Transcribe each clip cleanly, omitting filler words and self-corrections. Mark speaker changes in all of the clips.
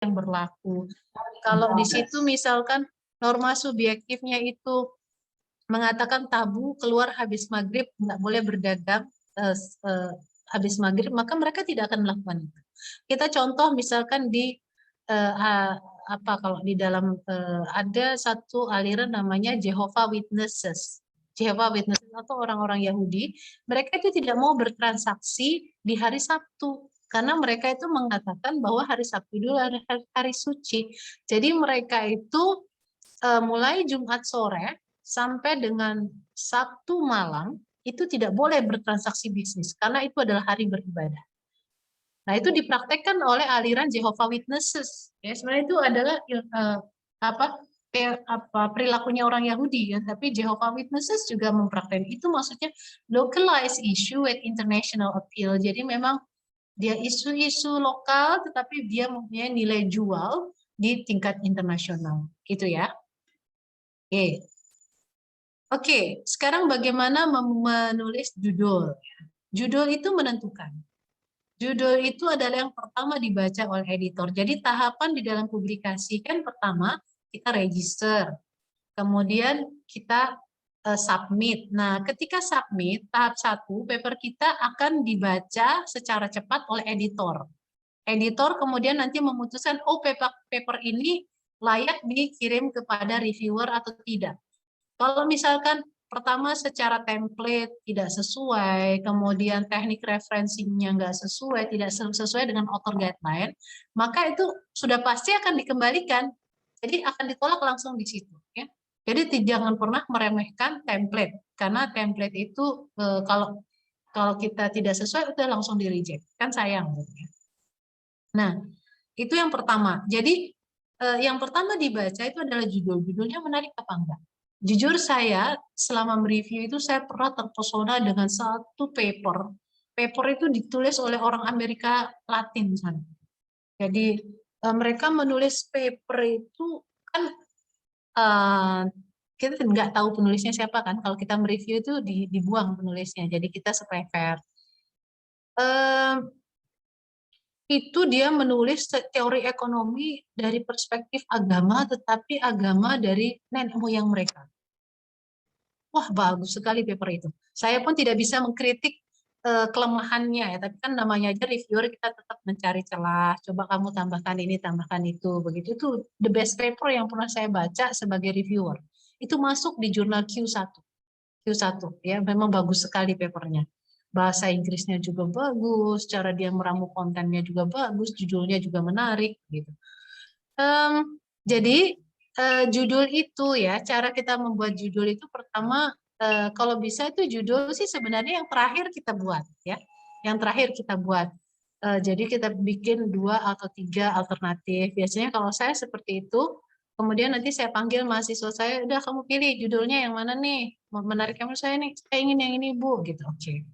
Speaker 1: yang berlaku. Kalau di situ misalkan norma subjektifnya itu mengatakan tabu keluar habis maghrib, nggak boleh berdagang habis maghrib, maka mereka tidak akan melakukan itu. Kita contoh misalkan di apa kalau di dalam ada satu aliran namanya Jehovah Witnesses. Jehovah Witnesses atau orang-orang Yahudi, mereka itu tidak mau bertransaksi di hari Sabtu karena mereka itu mengatakan bahwa hari Sabtu itu hari suci. Jadi mereka itu mulai Jumat sore sampai dengan Sabtu malam itu tidak boleh bertransaksi bisnis karena itu adalah hari beribadah. Nah, itu dipraktekkan oleh aliran Jehovah Witnesses. Ya, sebenarnya itu adalah apa perilakunya orang Yahudi ya, tapi Jehovah Witnesses juga mempraktekkan itu, maksudnya localized issue with international appeal. Jadi memang dia isu-isu lokal tetapi dia mempunyai nilai jual di tingkat internasional, gitu ya. Oke. Oke, sekarang bagaimana menulis judul? Judul itu menentukan. Judul itu adalah yang pertama dibaca oleh editor. Jadi tahapan di dalam publikasi kan pertama kita register, kemudian kita submit. Nah, ketika submit tahap 1, paper kita akan dibaca secara cepat oleh editor. Editor kemudian nanti memutuskan, oh paper ini layak dikirim kepada reviewer atau tidak. Kalau misalkan pertama secara template tidak sesuai, kemudian teknik referensinya nggak sesuai, tidak sesuai dengan author guideline, maka itu sudah pasti akan dikembalikan. Jadi akan ditolak langsung di situ. Ya. Jadi jangan pernah meremehkan template, karena template itu kalau kita tidak sesuai itu langsung di reject, kan sayang. Nah, itu yang pertama. Jadi yang pertama dibaca itu adalah judulnya menarik apa enggak. Jujur saya selama mereview itu saya pernah terpesona dengan satu paper. Paper itu ditulis oleh orang Amerika Latin sana. Jadi mereka menulis paper itu kan kita nggak tahu penulisnya siapa kan. Kalau kita mereview itu dibuang penulisnya. Jadi kita supaya fair. Itu dia menulis teori ekonomi dari perspektif agama, tetapi agama dari nenek moyang mereka. Wah, bagus sekali paper itu. Saya pun tidak bisa mengkritik kelemahannya ya, tapi kan namanya aja reviewer, kita tetap mencari celah. Coba kamu tambahkan ini, tambahkan itu. Begitu itu the best paper yang pernah saya baca sebagai reviewer. Itu masuk di jurnal Q1. Q1 ya, memang bagus sekali papernya. Bahasa Inggrisnya juga bagus, cara dia meramu kontennya juga bagus, judulnya juga menarik gitu. Jadi judul itu ya, cara kita membuat judul itu pertama kalau bisa itu judul sih sebenarnya yang terakhir kita buat ya, yang terakhir kita buat. Jadi kita bikin 2 atau 3 alternatif. Biasanya kalau saya seperti itu, kemudian nanti saya panggil mahasiswa saya, udah kamu pilih judulnya yang mana nih, menarik kamu saya nih, saya ingin yang ini Bu, gitu. Oke.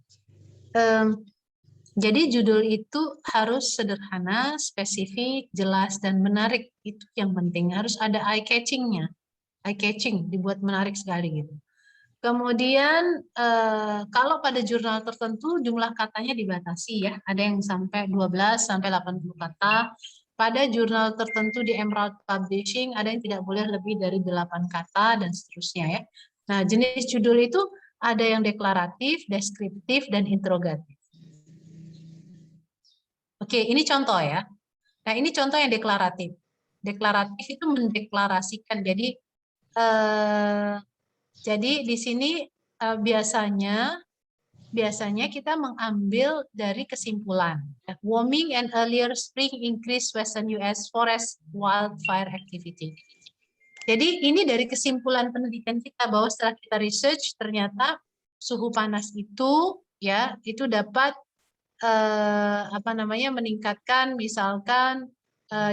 Speaker 1: Jadi judul itu harus sederhana, spesifik, jelas, dan menarik. Itu yang penting. Harus ada eye catching-nya. Eye catching, dibuat menarik sekali gitu. Kemudian kalau pada jurnal tertentu jumlah katanya dibatasi ya. Ada yang sampai 12 sampai 80 kata. Pada jurnal tertentu di Emerald Publishing ada yang tidak boleh lebih dari 8 kata dan seterusnya ya. Nah, jenis judul itu ada yang deklaratif, deskriptif, dan interrogatif. Oke, ini contoh ya. Nah, ini contoh yang deklaratif. Deklaratif itu mendeklarasikan. Jadi di sini biasanya kita mengambil dari kesimpulan. Warming and earlier spring increase Western US forest wildfire activity. Jadi ini dari kesimpulan penelitian kita bahwa setelah kita research ternyata suhu panas itu ya itu dapat meningkatkan misalkan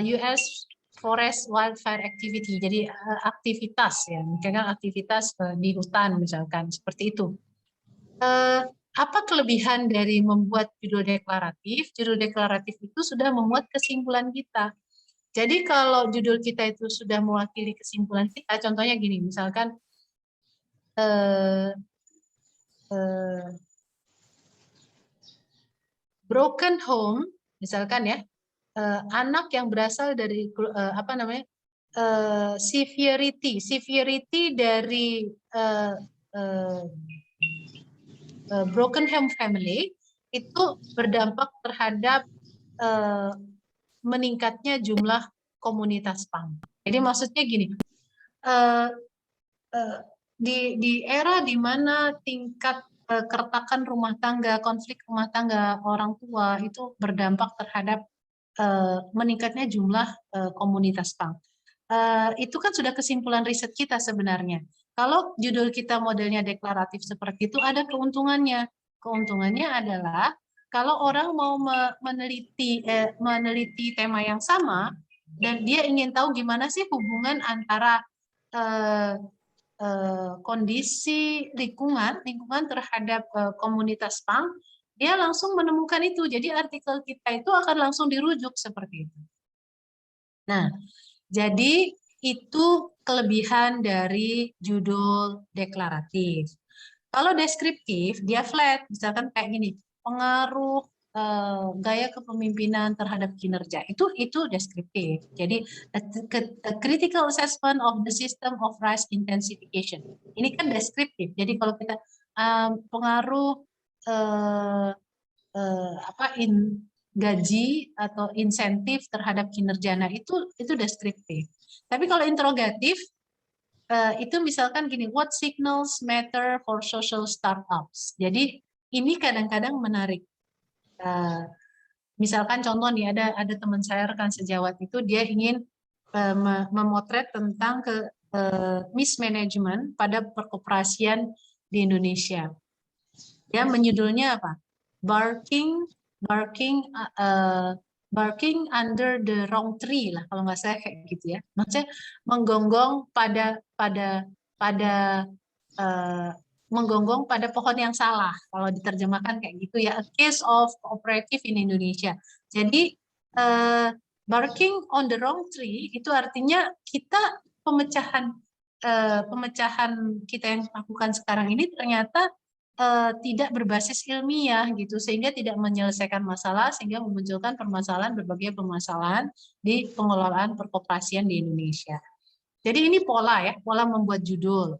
Speaker 1: US forest wildfire activity, jadi aktivitas ya, misalkan aktivitas di hutan misalkan seperti itu. Apa kelebihan dari membuat judul deklaratif? Judul deklaratif itu sudah memuat kesimpulan kita. Jadi kalau judul kita itu sudah mewakili kesimpulan kita, contohnya gini, misalkan broken home, misalkan ya, anak yang berasal dari apa namanya severity dari broken home family itu berdampak terhadap meningkatnya jumlah komunitas PAM. Jadi maksudnya gini, di era di mana tingkat keretakan rumah tangga, konflik rumah tangga orang tua itu berdampak terhadap meningkatnya jumlah komunitas PAM. Itu kan sudah kesimpulan riset kita sebenarnya. Kalau judul kita modelnya deklaratif seperti itu, ada keuntungannya. Keuntungannya adalah kalau orang mau meneliti tema yang sama dan dia ingin tahu gimana sih hubungan antara kondisi lingkungan terhadap komunitas PAM, dia langsung menemukan itu. Jadi artikel kita itu akan langsung dirujuk seperti itu. Nah, jadi itu kelebihan dari judul deklaratif. Kalau deskriptif, dia flat, misalkan kayak gini, pengaruh gaya kepemimpinan terhadap kinerja itu deskriptif. Jadi a critical assessment of the system of risk intensification. Ini kan deskriptif. Jadi kalau kita pengaruh gaji atau insentif terhadap kinerja, nah itu deskriptif. Tapi kalau interrogatif itu misalkan gini, what signals matter for social startups. Jadi ini kadang-kadang menarik. Misalkan contoh nih, ada teman saya rekan sejawat itu dia ingin memotret tentang mismanagement pada perkoperasian di Indonesia. Dia menyudulnya apa? Barking under the wrong tree lah, kalau nggak salah kayak gitu ya. Maksudnya menggonggong menggonggong pada pohon yang salah, kalau diterjemahkan kayak gitu ya. A case of cooperative in Indonesia. Jadi barking on the wrong tree itu artinya kita pemecahan kita yang lakukan sekarang ini ternyata tidak berbasis ilmiah gitu, sehingga tidak menyelesaikan masalah, sehingga memunculkan berbagai permasalahan di pengelolaan perkoperasian di Indonesia. Jadi ini pola ya, pola membuat judul.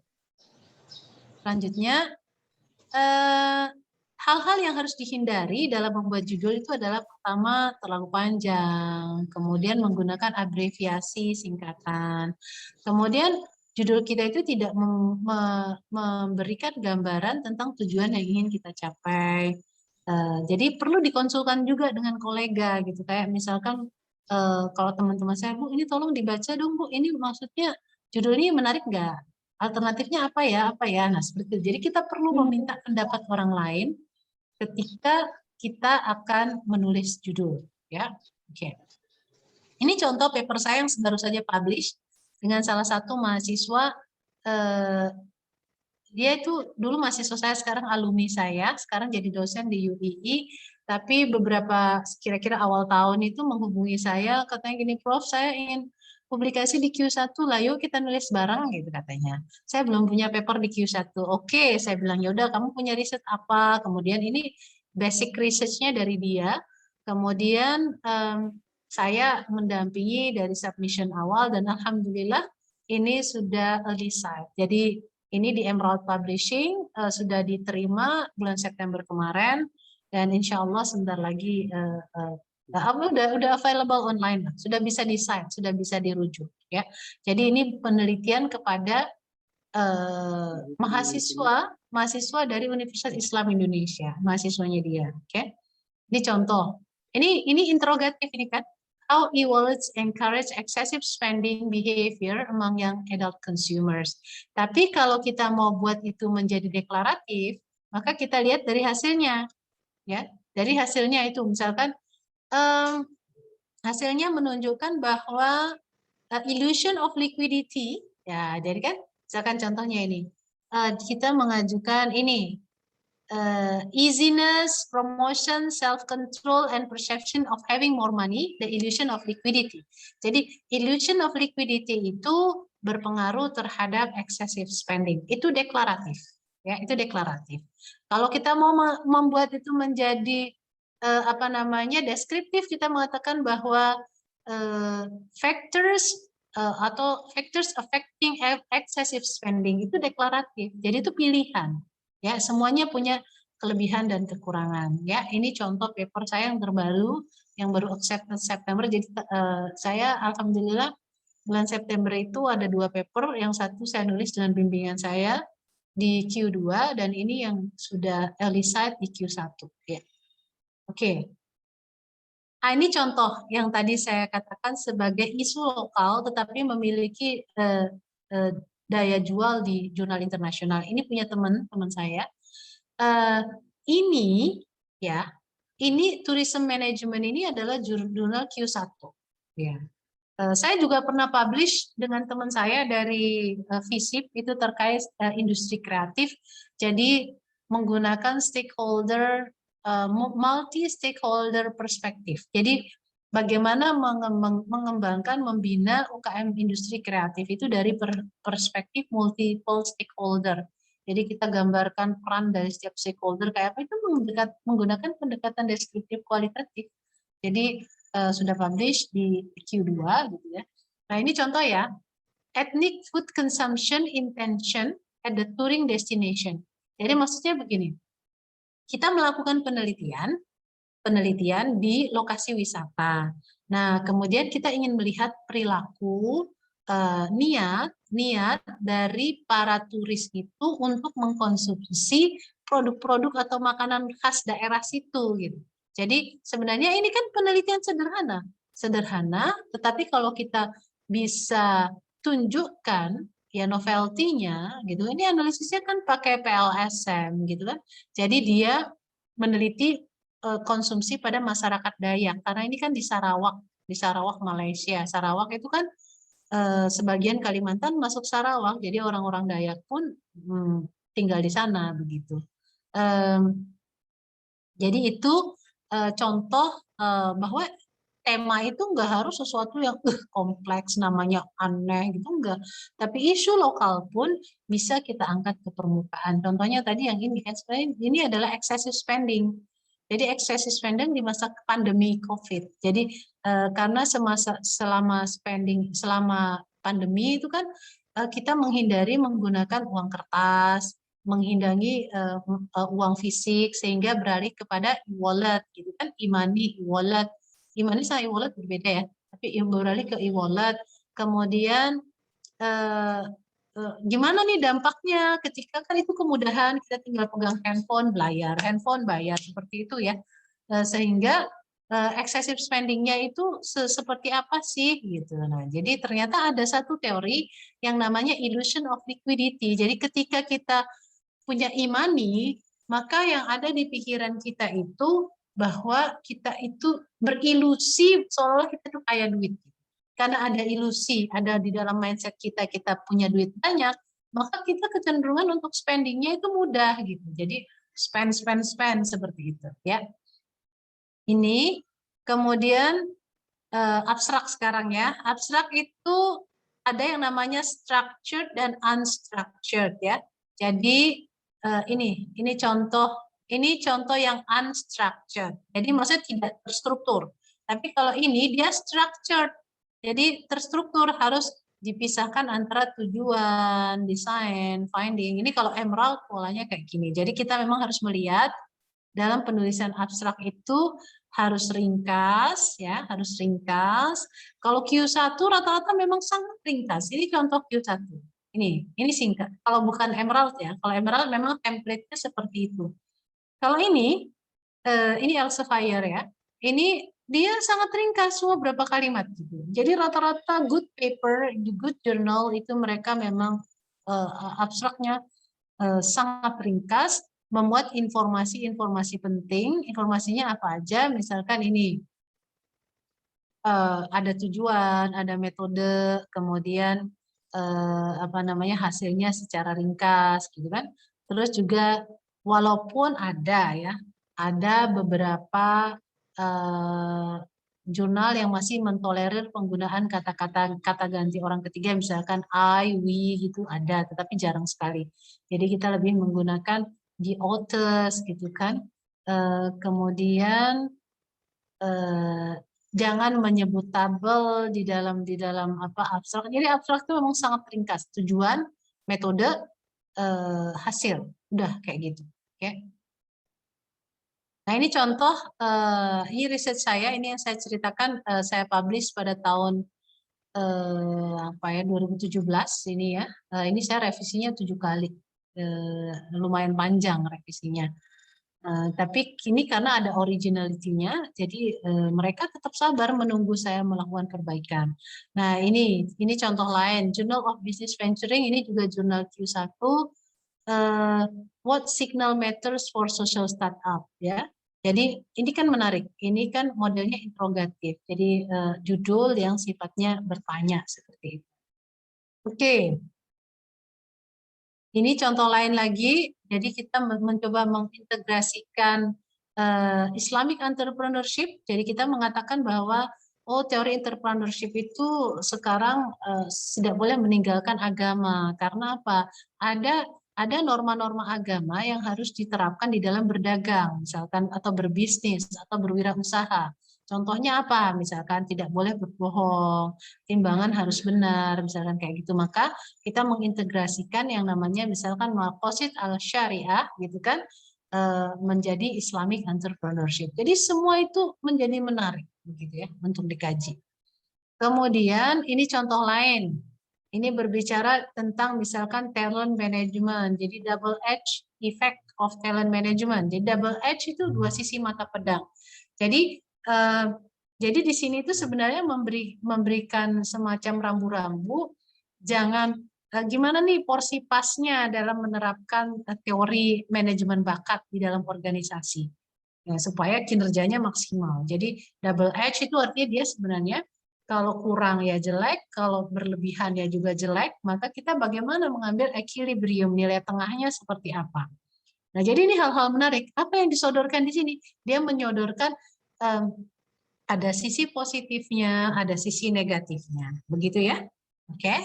Speaker 1: Selanjutnya, hal-hal yang harus dihindari dalam membuat judul itu adalah pertama terlalu panjang, kemudian menggunakan abreviasi singkatan, kemudian judul kita itu tidak memberikan gambaran tentang tujuan yang ingin kita capai. Jadi perlu dikonsulkan juga dengan kolega gitu, kayak misalkan kalau teman-teman saya, Bu, ini tolong dibaca dong, Bu, ini maksudnya judulnya menarik nggak? Alternatifnya apa ya? Nah, seperti itu. Jadi kita perlu meminta pendapat orang lain ketika kita akan menulis judul, ya. Oke. Ini contoh paper saya yang baru saja publish dengan salah satu mahasiswa. Dia itu dulu mahasiswa saya, sekarang alumni saya, sekarang jadi dosen di UII. Tapi beberapa kira-kira awal tahun itu menghubungi saya, katanya gini, Prof, saya ingin publikasi di Q1 lah, yuk kita nulis bareng gitu katanya. Saya belum punya paper di Q1. Oke, saya bilang ya udah, kamu punya riset apa? Kemudian ini basic research-nya dari dia. Kemudian saya mendampingi dari submission awal dan alhamdulillah ini sudah early site. Jadi ini di Emerald Publishing sudah diterima bulan September kemarin dan insya Allah sebentar lagi udah available online, sudah bisa di cite, sudah bisa dirujuk ya. Jadi ini penelitian kepada mahasiswa dari Universitas Islam Indonesia, mahasiswanya dia. Oke. Ini contoh. Ini interrogatif ini kan. How e-wallets encourage excessive spending behavior among young adult consumers. Tapi kalau kita mau buat itu menjadi deklaratif, maka kita lihat dari hasilnya. Ya, dari hasilnya itu misalkan hasilnya menunjukkan bahwa illusion of liquidity, ya, jadi kan misalkan contohnya ini. Kita mengajukan ini easiness, promotion, self-control, and perception of having more money, the illusion of liquidity. Jadi, illusion of liquidity itu berpengaruh terhadap excessive spending. Itu deklaratif. Ya, itu deklaratif. Kalau kita mau membuat itu menjadi apa namanya deskriptif, kita mengatakan bahwa factors atau factors affecting excessive spending itu deklaratif. Jadi itu pilihan. Ya, semuanya punya kelebihan dan kekurangan. Ya, ini contoh paper saya yang terbaru yang baru accepted September. Jadi saya alhamdulillah bulan September itu ada 2 paper, yang satu saya nulis dengan bimbingan saya di Q2 dan ini yang sudah early site di Q1 ya. Oke. Nah, ini contoh yang tadi saya katakan sebagai isu lokal tetapi memiliki daya jual di jurnal internasional. Ini punya teman saya. Ini ya, ini tourism management ini adalah jurnal Q1 ya. Saya juga pernah publish dengan teman saya dari FISIP itu terkait industri kreatif. Jadi menggunakan stakeholder multi stakeholder perspektif. Jadi bagaimana mengembangkan, membina UKM industri kreatif itu dari perspektif multiple stakeholder. Jadi kita gambarkan peran dari setiap stakeholder kayak apa itu menggunakan pendekatan deskriptif kualitatif. Jadi sudah publish di Q2 gitu ya. Nah, ini contoh ya. Ethnic food consumption intention at the touring destination. Jadi maksudnya begini. Kita melakukan penelitian di lokasi wisata. Nah, kemudian kita ingin melihat perilaku niat dari para turis itu untuk mengkonsumsi produk-produk atau makanan khas daerah situ gitu. Jadi sebenarnya ini kan penelitian sederhana, tetapi kalau kita bisa tunjukkan ya novelty-nya gitu, ini analisisnya kan pakai PLSM gitu kan. Jadi dia meneliti konsumsi pada masyarakat Dayak karena ini kan di Sarawak Malaysia. Sarawak itu kan sebagian Kalimantan masuk Sarawak, jadi orang-orang Dayak pun tinggal di sana begitu. Jadi itu contoh bahwa tema itu enggak harus sesuatu yang kompleks, namanya aneh gitu, enggak. Tapi isu lokal pun bisa kita angkat ke permukaan. Contohnya tadi yang ini adalah excessive spending. Jadi excessive spending di masa pandemi COVID. Jadi karena selama pandemi itu kan kita menghindari menggunakan uang kertas, menghindari uang fisik sehingga beralih kepada e-wallet gitu kan, e-money, e-wallet. E-money sama e-wallet berbeda ya, tapi beralih ke e-wallet. Kemudian gimana nih dampaknya ketika kan itu kemudahan kita tinggal pegang handphone bayar seperti itu ya, sehingga excessive spendingnya itu seperti apa sih gitu. Nah, jadi ternyata ada satu teori yang namanya illusion of liquidity. Jadi ketika kita punya e-money, maka yang ada di pikiran kita itu bahwa kita itu berilusi seolah kita tuh kaya duit. Karena ada ilusi, ada di dalam mindset kita punya duit banyak, maka kita kecenderungan untuk spendingnya itu mudah gitu. Jadi spend seperti itu ya. Ini kemudian abstrak sekarang ya. Abstrak itu ada yang namanya structured dan unstructured ya. Jadi ini contoh yang unstructured. Jadi maksudnya tidak terstruktur. Tapi kalau ini dia structured. Jadi terstruktur, harus dipisahkan antara tujuan, desain, finding. Ini kalau Emerald polanya kayak gini. Jadi kita memang harus melihat dalam penulisan abstrak itu harus ringkas ya, harus ringkas. Kalau Q1 rata-rata memang sangat ringkas. Ini contoh Q1. Ini singkat. Kalau bukan Emerald ya, kalau Emerald memang template-nya seperti itu. Kalau ini Elsevier ya. Ini dia sangat ringkas, semua berapa kalimat gitu. Jadi rata-rata good paper, good journal itu mereka memang abstraknya sangat ringkas, memuat informasi-informasi penting. Informasinya apa aja? Misalkan ini ada tujuan, ada metode, kemudian hasilnya secara ringkas gitu kan. Terus juga walaupun ada beberapa jurnal yang masih mentolerir penggunaan kata ganti orang ketiga, misalkan I, we gitu ada, tetapi jarang sekali. Jadi kita lebih menggunakan the authors gitu kan. Kemudian jangan menyebut tabel di dalam apa abstrak. Jadi abstrak itu memang sangat ringkas. Tujuan, metode, hasil. Udah kayak gitu. Oke. Nah, ini contoh, ini riset saya, ini yang saya ceritakan, saya publish pada tahun apa ya 2017 ini ya. Ini saya revisinya 7 kali. Lumayan panjang revisinya. Tapi kini karena ada originality-nya, jadi mereka tetap sabar menunggu saya melakukan perbaikan. Nah, ini contoh lain, Journal of Business Venturing, ini juga jurnal Q1, What Signal Matters for Social Startup, ya. Jadi ini kan menarik, ini kan modelnya interrogatif, jadi judul yang sifatnya bertanya seperti itu. Oke. Ini contoh lain lagi, jadi kita mencoba mengintegrasikan Islamic entrepreneurship. Jadi kita mengatakan bahwa teori entrepreneurship itu sekarang tidak boleh meninggalkan agama. Karena apa? Ada norma-norma agama yang harus diterapkan di dalam berdagang, misalkan atau berbisnis atau berwirausaha. Contohnya apa? Misalkan tidak boleh berbohong, timbangan harus benar, misalkan kayak gitu. Maka kita mengintegrasikan yang namanya misalkan maqasid al-syariah gitu kan menjadi Islamic entrepreneurship. Jadi semua itu menjadi menarik begitu ya untuk dikaji. Kemudian ini contoh lain. Ini berbicara tentang misalkan talent management. Jadi double edge effect of talent management. Jadi double edge itu dua sisi mata pedang. Jadi di sini itu sebenarnya memberikan semacam rambu-rambu. Jangan gimana nih porsi pasnya dalam menerapkan teori manajemen bakat di dalam organisasi ya, supaya kinerjanya maksimal. Jadi double edge itu artinya dia sebenarnya kalau kurang ya jelek, kalau berlebihan ya juga jelek, maka kita bagaimana mengambil equilibrium, nilai tengahnya seperti apa. Nah, jadi ini hal-hal menarik. Apa yang disodorkan di sini? Dia menyodorkan ada sisi positifnya, ada sisi negatifnya. Begitu ya? Oke.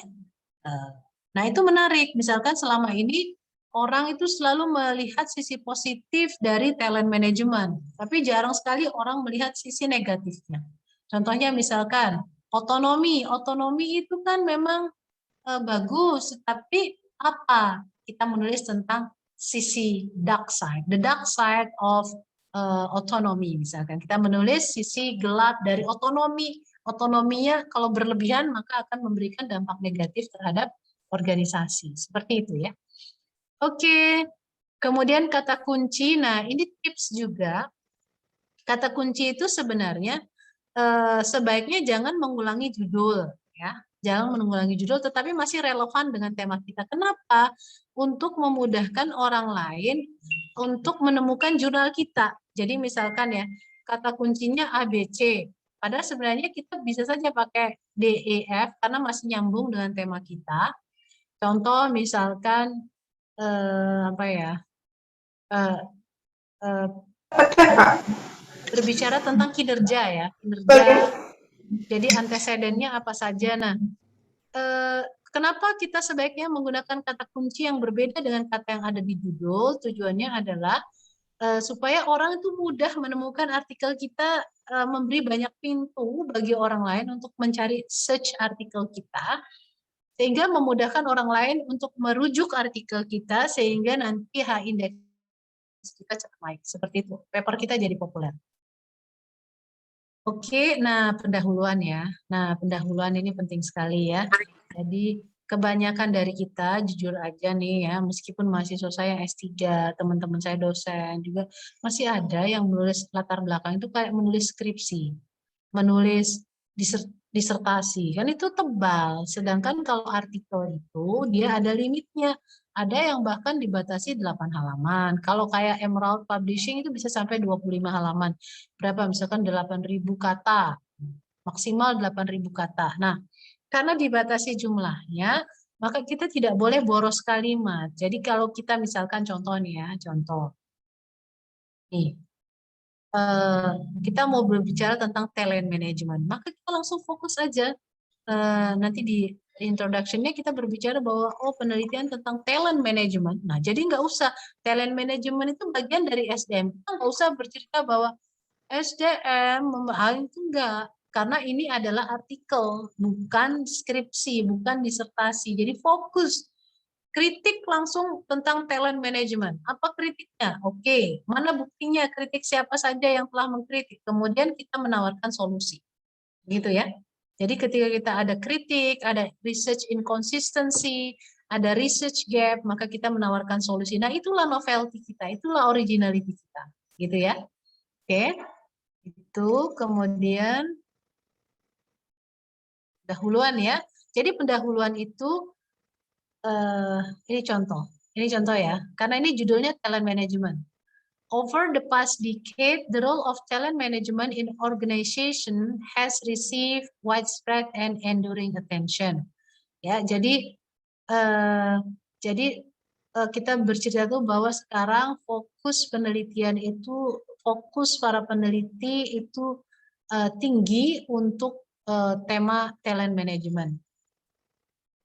Speaker 1: Nah, itu menarik. Misalkan selama ini orang itu selalu melihat sisi positif dari talent management, tapi jarang sekali orang melihat sisi negatifnya. Contohnya misalkan otonomi. Otonomi itu kan memang bagus, tapi apa? Kita menulis tentang sisi dark side, the dark side of autonomy misalkan. Kita menulis sisi gelap dari otonomi. Otonominya kalau berlebihan maka akan memberikan dampak negatif terhadap organisasi. Seperti itu ya. Oke. Kemudian kata kunci. Nah, ini tips juga. Kata kunci itu sebenarnya sebaiknya jangan mengulangi judul ya. Jangan mengulangi judul tetapi masih relevan dengan tema kita. Kenapa? Untuk memudahkan orang lain untuk menemukan jurnal kita. Jadi misalkan ya, kata kuncinya ABC. Padahal sebenarnya kita bisa saja pakai DEF karena masih nyambung dengan tema kita. Contoh misalkan apa ya? Berbicara tentang kinerja ya, kinerja. Jadi antecedennya apa saja. Nah, kenapa kita sebaiknya menggunakan kata kunci yang berbeda dengan kata yang ada di judul? Tujuannya adalah supaya orang itu mudah menemukan artikel kita, memberi banyak pintu bagi orang lain untuk mencari search artikel kita, sehingga memudahkan orang lain untuk merujuk artikel kita, sehingga nanti H-index kita cepat naik. Seperti itu, paper kita jadi populer. Oke, nah pendahuluan ya. Nah, pendahuluan ini penting sekali ya. Jadi kebanyakan dari kita jujur aja nih ya, meskipun mahasiswa saya S3, teman-teman saya dosen juga masih ada yang menulis latar belakang itu kayak menulis skripsi, menulis disertasi. Kan itu tebal. Sedangkan kalau artikel itu dia ada limitnya. Ada yang bahkan dibatasi 8 halaman. Kalau kayak Emerald Publishing itu bisa sampai 25 halaman. Berapa? Misalkan 8.000 kata. Maksimal 8.000 kata. Nah, karena dibatasi jumlahnya, maka kita tidak boleh boros kalimat. Jadi kalau kita misalkan contoh nih ya, contoh. Nih, kita mau berbicara tentang talent management, maka kita langsung fokus aja. nanti di introduction-nya kita berbicara bahwa penelitian tentang talent management. Nah, jadi nggak usah talent management itu bagian dari SDM. Kita nggak usah bercerita bahwa SDM membahas itu enggak, karena ini adalah artikel, bukan skripsi, bukan disertasi. Jadi fokus kritik langsung tentang talent management. Apa kritiknya? Oke, mana buktinya? Kritik siapa saja yang telah mengkritik? Kemudian kita menawarkan solusi, gitu ya. Jadi ketika kita ada kritik, ada research inconsistency, ada research gap, maka kita menawarkan solusi. Nah, itulah novelty kita, itulah originality kita, gitu ya. Oke, itu kemudian pendahuluan ya. Jadi pendahuluan itu ini contoh ya, karena ini judulnya talent management. Over the past decade, the role of talent management in organization has received widespread and enduring attention. Ya, jadi kita bercerita tuh bahwa sekarang fokus penelitian itu, fokus para peneliti itu tinggi untuk tema talent management.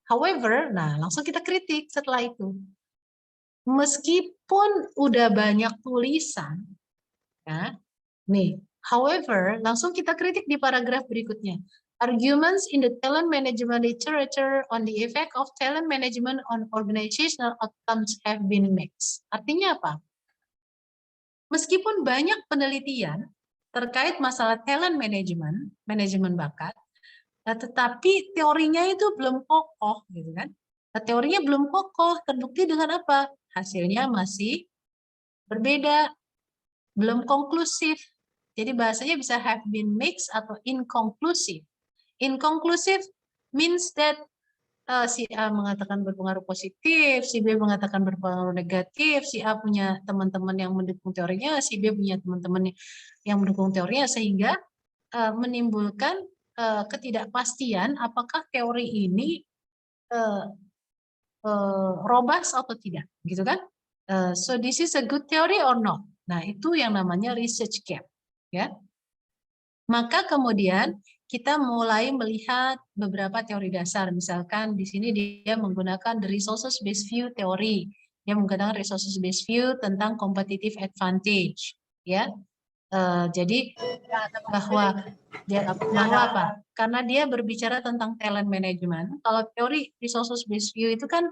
Speaker 1: However, nah langsung kita kritik setelah itu. Meskipun udah banyak tulisan, ya, nih, however, langsung kita kritik di paragraf berikutnya. Arguments in the talent management literature on the effect of talent management on organizational outcomes have been mixed. Artinya apa? Meskipun banyak penelitian terkait masalah talent management, manajemen bakat, tetapi teorinya itu belum kokoh, gitu kan? Teorinya belum kokoh, terbukti dengan apa? Hasilnya masih berbeda, belum konklusif. Jadi bahasanya bisa have been mixed atau inconclusive. Inconclusive means that si A mengatakan berpengaruh positif, si B mengatakan berpengaruh negatif, si A punya teman-teman yang mendukung teorinya, si B punya teman-teman yang mendukung teorinya, sehingga menimbulkan ketidakpastian apakah teori ini robust atau tidak, gitu kan? So this is a good theory or not? Nah, itu yang namanya research gap, ya. Maka kemudian kita mulai melihat beberapa teori dasar. Misalkan di sini dia menggunakan the resources based view teori. Dia menggunakan resources based view tentang competitive advantage, ya. Jadi bahwa apa? Karena dia berbicara tentang talent management. Kalau teori resources based view itu kan,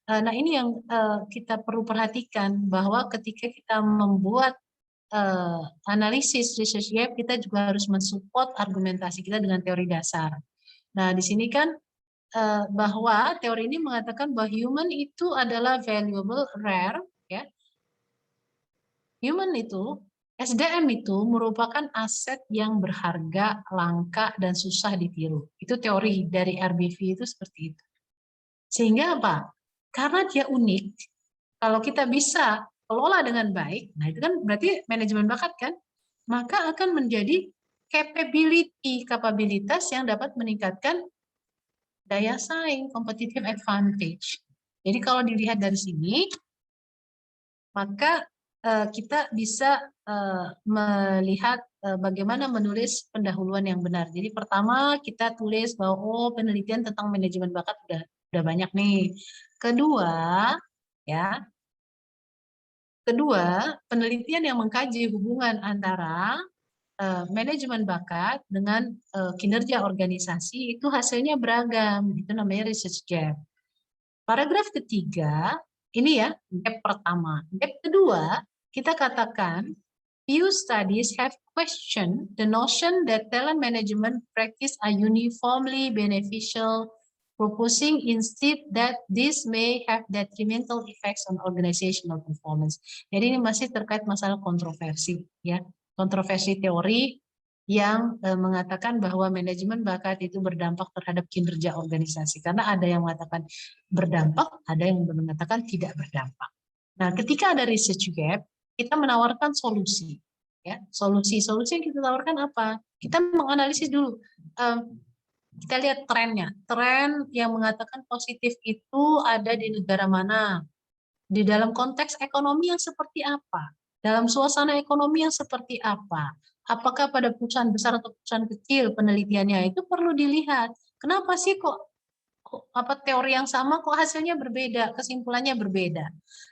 Speaker 1: nah ini yang kita perlu perhatikan, bahwa ketika kita membuat analisis research gap, kita juga harus mensupport argumentasi kita dengan teori dasar. Nah, di sini kan bahwa teori ini mengatakan bahwa human itu adalah valuable, rare, ya. Human itu, SDM itu merupakan aset yang berharga, langka, dan susah ditiru. Itu teori dari RBV itu seperti itu. Sehingga apa? Karena dia unik, kalau kita bisa kelola dengan baik, nah itu kan berarti manajemen bakat kan, maka akan menjadi kapabilitas yang dapat meningkatkan daya saing, competitive advantage. Jadi kalau dilihat dari sini, maka kita bisa melihat bagaimana menulis pendahuluan yang benar. Jadi pertama kita tulis bahwa penelitian tentang manajemen bakat udah banyak nih. Kedua, ya. Kedua, penelitian yang mengkaji hubungan antara manajemen bakat dengan kinerja organisasi itu hasilnya beragam. Itu namanya research gap. Paragraf ketiga, ini ya, gap pertama. Gap kedua, kita katakan, few studies have questioned the notion that talent management practice are uniformly beneficial, proposing instead that this may have detrimental effects on organizational performance. Jadi ini masih terkait masalah kontroversi, ya, kontroversi teori yang mengatakan bahwa manajemen bakat itu berdampak terhadap kinerja organisasi. Karena ada yang mengatakan berdampak, ada yang mengatakan tidak berdampak. Nah, ketika ada research gap, kita menawarkan solusi. Ya, solusi yang kita tawarkan apa? Kita menganalisis dulu. Kita lihat trennya. Tren yang mengatakan positif itu ada di negara mana? Di dalam konteks ekonomi yang seperti apa? Dalam suasana ekonomi yang seperti apa? Apakah pada perusahaan besar atau perusahaan kecil penelitiannya itu perlu dilihat. Kenapa sih kok apa teori yang sama kok hasilnya berbeda, kesimpulannya berbeda.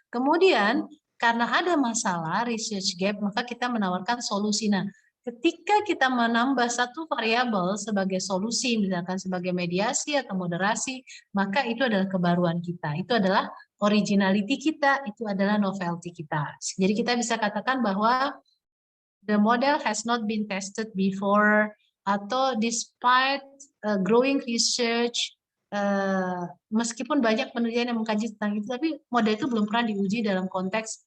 Speaker 1: Kemudian karena ada masalah research gap, maka kita menawarkan solusi. Nah, ketika kita menambah satu variabel sebagai solusi, misalkan sebagai mediasi atau moderasi, maka itu adalah kebaruan kita. Itu adalah originality kita, itu adalah novelty kita. Jadi kita bisa katakan bahwa the model has not been tested before, atau despite growing research, meskipun banyak penelitian yang mengkaji tentang itu, tapi model itu belum pernah diuji dalam konteks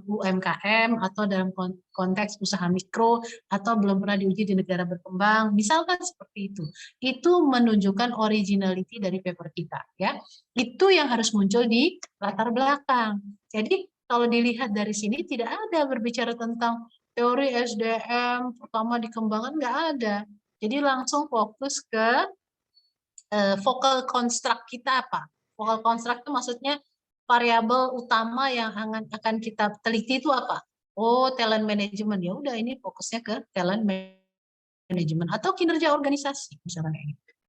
Speaker 1: UMKM atau dalam konteks usaha mikro, atau belum pernah diuji di negara berkembang, misalkan seperti itu. Itu menunjukkan originality dari paper kita, ya. Itu yang harus muncul di latar belakang. Jadi kalau dilihat dari sini tidak ada berbicara tentang teori SDM pertama dikembangkan, nggak ada. Jadi langsung fokus ke vocal construct kita apa? Vocal construct itu maksudnya variabel utama yang akan kita teliti itu apa? Oh, talent management. Ya udah, ini fokusnya ke talent management atau kinerja organisasi misalnya.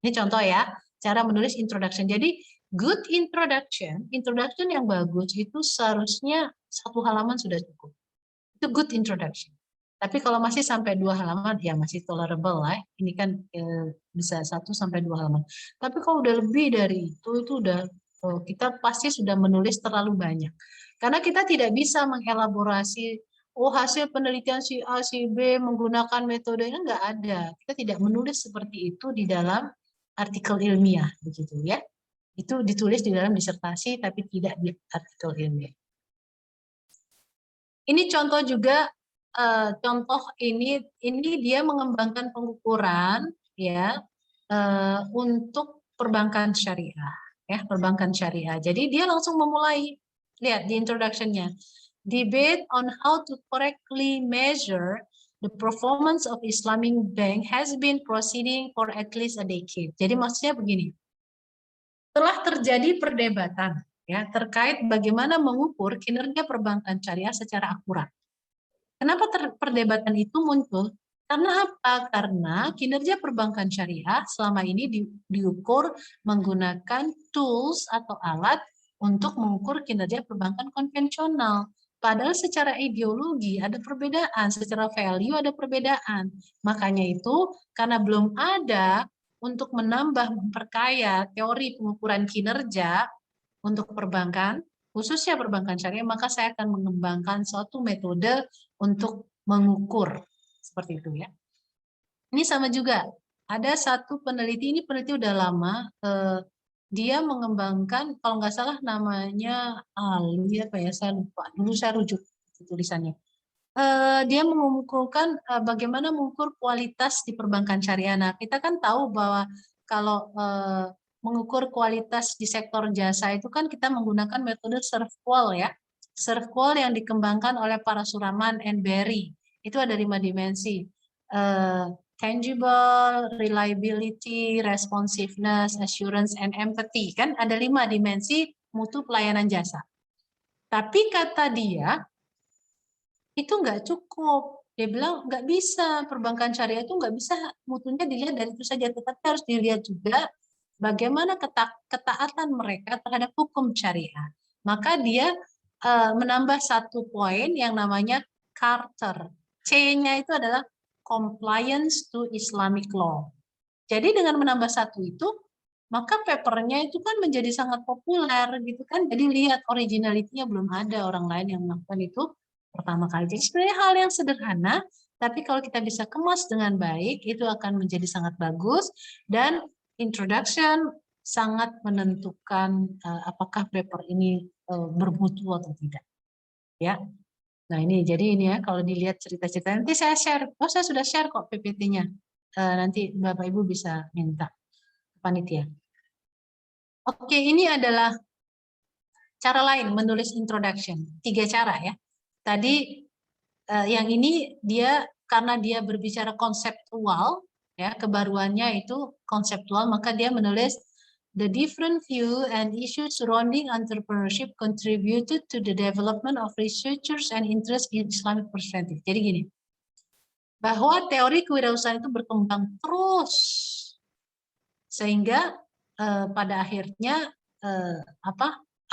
Speaker 1: Ini contoh ya, cara menulis introduction. Jadi good introduction yang bagus itu seharusnya 1 halaman sudah cukup. Itu good introduction. Tapi kalau masih sampai 2 halaman, ya masih tolerable lah. Ini kan bisa 1 sampai 2 halaman. Tapi kalau udah lebih dari itu udah kita pasti sudah menulis terlalu banyak. Karena kita tidak bisa mengelaborasi, oh hasil penelitian si A, si B menggunakan metodenya, nggak ada. Kita tidak menulis seperti itu di dalam artikel ilmiah, begitu ya. Itu ditulis di dalam disertasi, tapi tidak di artikel ilmiah. Ini contoh juga, contoh ini dia mengembangkan pengukuran ya untuk perbankan syariah, ya perbankan syariah. Jadi dia langsung memulai, lihat di introduction-nya, debate on how to correctly measure the performance of Islamic bank has been proceeding for at least a decade. Jadi maksudnya begini, telah terjadi perdebatan ya terkait bagaimana mengukur kinerja perbankan syariah secara akurat. Kenapa perdebatan itu muncul? Karena apa? Karena kinerja perbankan syariah selama ini diukur menggunakan tools atau alat untuk mengukur kinerja perbankan konvensional. Padahal secara ideologi ada perbedaan, secara value ada perbedaan. Makanya itu karena belum ada untuk menambah, memperkaya teori pengukuran kinerja untuk perbankan, khususnya perbankan syariah, maka saya akan mengembangkan suatu metode untuk mengukur seperti itu ya. Ini sama juga, ada satu peneliti, ini peneliti udah lama, dia mengembangkan, kalau nggak salah namanya Ali apa ya, saya lupa, dulu saya rujuk tulisannya. Dia mengumpulkan bagaimana mengukur kualitas di perbankan syariah. Nah, kita kan tahu bahwa kalau mengukur kualitas di sektor jasa itu kan kita menggunakan metode SurvQual ya. SurvQual yang dikembangkan oleh para Suraman and Berry. Itu ada 5 dimensi. Tangible, reliability, responsiveness, assurance, and empathy. Kan ada 5 dimensi mutu pelayanan jasa. Tapi kata dia, itu nggak cukup. Dia bilang nggak bisa, perbankan syariah itu nggak bisa mutunya dilihat dari itu saja, tetapi harus dilihat juga bagaimana ketaatan mereka terhadap hukum syariah. Maka dia menambah satu poin yang namanya Carter. C-nya itu adalah compliance to Islamic law. Jadi dengan menambah satu itu, maka papernya itu kan menjadi sangat populer gitu kan. Jadi lihat originality-nya belum ada orang lain yang melakukan itu pertama kali. Jadi sebenarnya hal yang sederhana, tapi kalau kita bisa kemas dengan baik, itu akan menjadi sangat bagus. Dan introduction sangat menentukan apakah paper ini bermutu atau tidak. Ya. Nah ini, jadi ini ya, kalau dilihat cerita-cerita, nanti saya share. Oh, saya sudah share kok PPT-nya. Nanti Bapak Ibu bisa minta panitia. Oke, ini adalah cara lain menulis introduction. 3 cara ya. Tadi yang ini dia karena dia berbicara konseptual, ya kebaruannya itu konseptual, maka dia menulis the different view and issues surrounding entrepreneurship contributed to the development of researchers and interest in Islamic perspective. Jadi gini, bahwa teori kewirausahaan itu berkembang terus sehingga pada akhirnya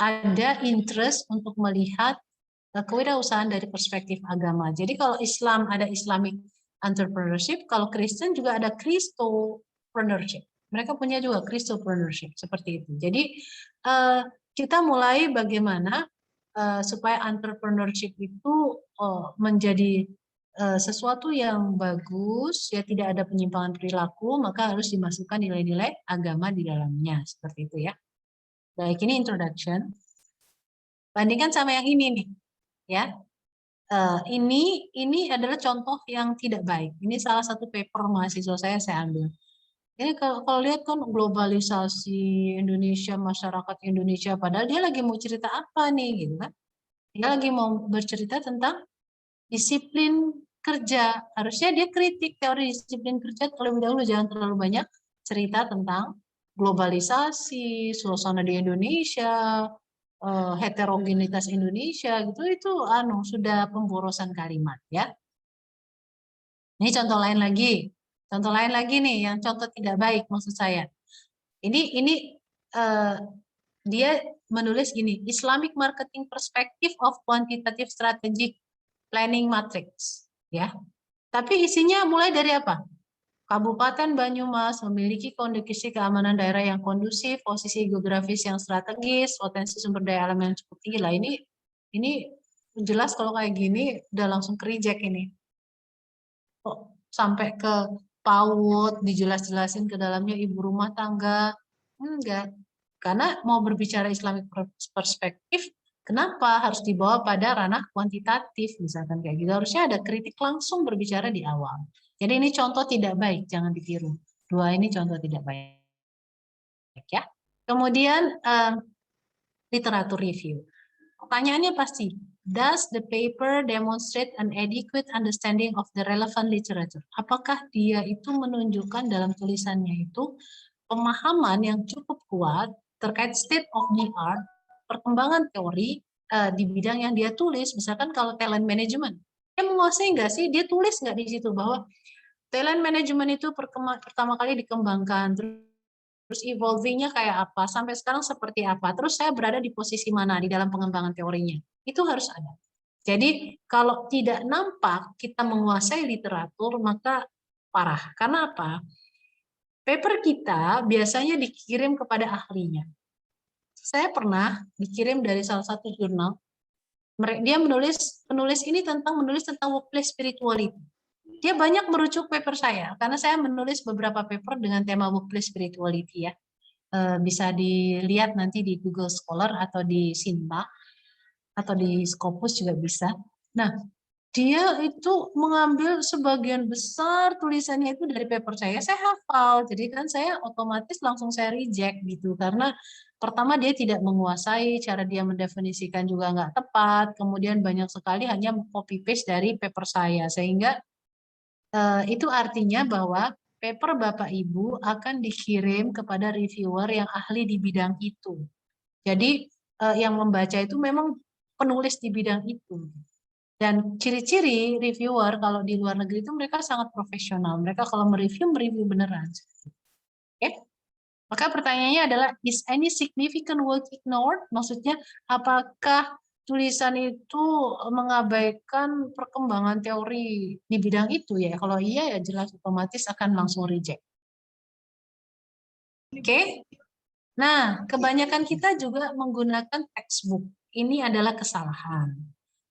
Speaker 1: ada interest untuk melihat kewirausahaan dari perspektif agama. Jadi kalau Islam ada Islamic entrepreneurship, kalau Kristen juga ada Christopreneurship. Mereka punya juga Christopreneurship seperti itu. Jadi kita mulai bagaimana supaya entrepreneurship itu menjadi sesuatu yang bagus, ya tidak ada penyimpangan perilaku, maka harus dimasukkan nilai-nilai agama di dalamnya, seperti itu ya. Baik, ini introduction. Bandingkan sama yang ini nih, ya. Ini adalah contoh yang tidak baik. Ini salah satu paper mahasiswa saya ambil. Ini kalau lihat kan globalisasi Indonesia, masyarakat Indonesia, padahal dia lagi mau cerita apa nih, gitu kan? Dia lagi mau bercerita tentang disiplin kerja. Harusnya dia kritik teori disiplin kerja terlebih dahulu, jangan terlalu banyak cerita tentang globalisasi, suasana di Indonesia, heterogenitas Indonesia, gitu. Itu sudah pemborosan kalimat ya. Ini contoh lain lagi. Contoh lain lagi nih, yang contoh tidak baik maksud saya. Ini dia menulis gini, Islamic Marketing Perspective of Quantitative Strategic Planning Matrix, ya. Tapi isinya mulai dari apa? Kabupaten Banyumas memiliki kondisi keamanan daerah yang kondusif, posisi geografis yang strategis, potensi sumber daya alam yang cukup tinggi. Lah ini jelas kalau kayak gini udah langsung ke reject ini. Kok sampai ke PAUD dijelas-jelasin ke dalamnya ibu rumah tangga? Enggak. Karena mau berbicara Islamic perspektif, kenapa harus dibawa pada ranah kuantitatif misalkan kayak gitu? Harusnya ada kritik langsung berbicara di awal. Jadi ini contoh tidak baik, jangan ditiru. Dua ini contoh tidak baik ya. Kemudian literatur review. Pertanyaannya pasti, does the paper demonstrate an adequate understanding of the relevant literature? Apakah dia itu menunjukkan dalam tulisannya itu pemahaman yang cukup kuat terkait state of the art, perkembangan teori di bidang yang dia tulis, misalkan kalau talent management, dia menguasai nggak sih? Dia tulis nggak di situ bahwa talent management itu pertama kali dikembangkan, terus evolving-nya kayak apa, sampai sekarang seperti apa, terus saya berada di posisi mana di dalam pengembangan teorinya, itu harus ada. Jadi kalau tidak nampak kita menguasai literatur, maka parah. Karena apa? Paper kita biasanya dikirim kepada ahlinya. Saya pernah dikirim dari salah satu jurnal, dia penulis ini menulis tentang workplace spirituality. Dia banyak merujuk paper saya, karena saya menulis beberapa paper dengan tema workplace spirituality ya. Bisa dilihat nanti di Google Scholar atau di Sinta, atau di Scopus juga bisa. Nah, dia itu mengambil sebagian besar tulisannya itu dari paper saya hafal, jadi kan saya otomatis langsung saya reject gitu, karena pertama dia tidak menguasai, cara dia mendefinisikan juga nggak tepat, kemudian banyak sekali hanya copy paste dari paper saya, sehingga itu artinya bahwa paper Bapak Ibu akan dikirim kepada reviewer yang ahli di bidang itu. Jadi yang membaca itu memang penulis di bidang itu. Dan ciri-ciri reviewer kalau di luar negeri itu mereka sangat profesional. Mereka kalau mereview beneran. Oke? Maka pertanyaannya adalah, is any significant work ignored? Maksudnya, apakah tulisan itu mengabaikan perkembangan teori di bidang itu ya? Kalau iya ya jelas otomatis akan langsung reject. Oke? Nah, kebanyakan kita juga menggunakan textbook. Ini adalah kesalahan.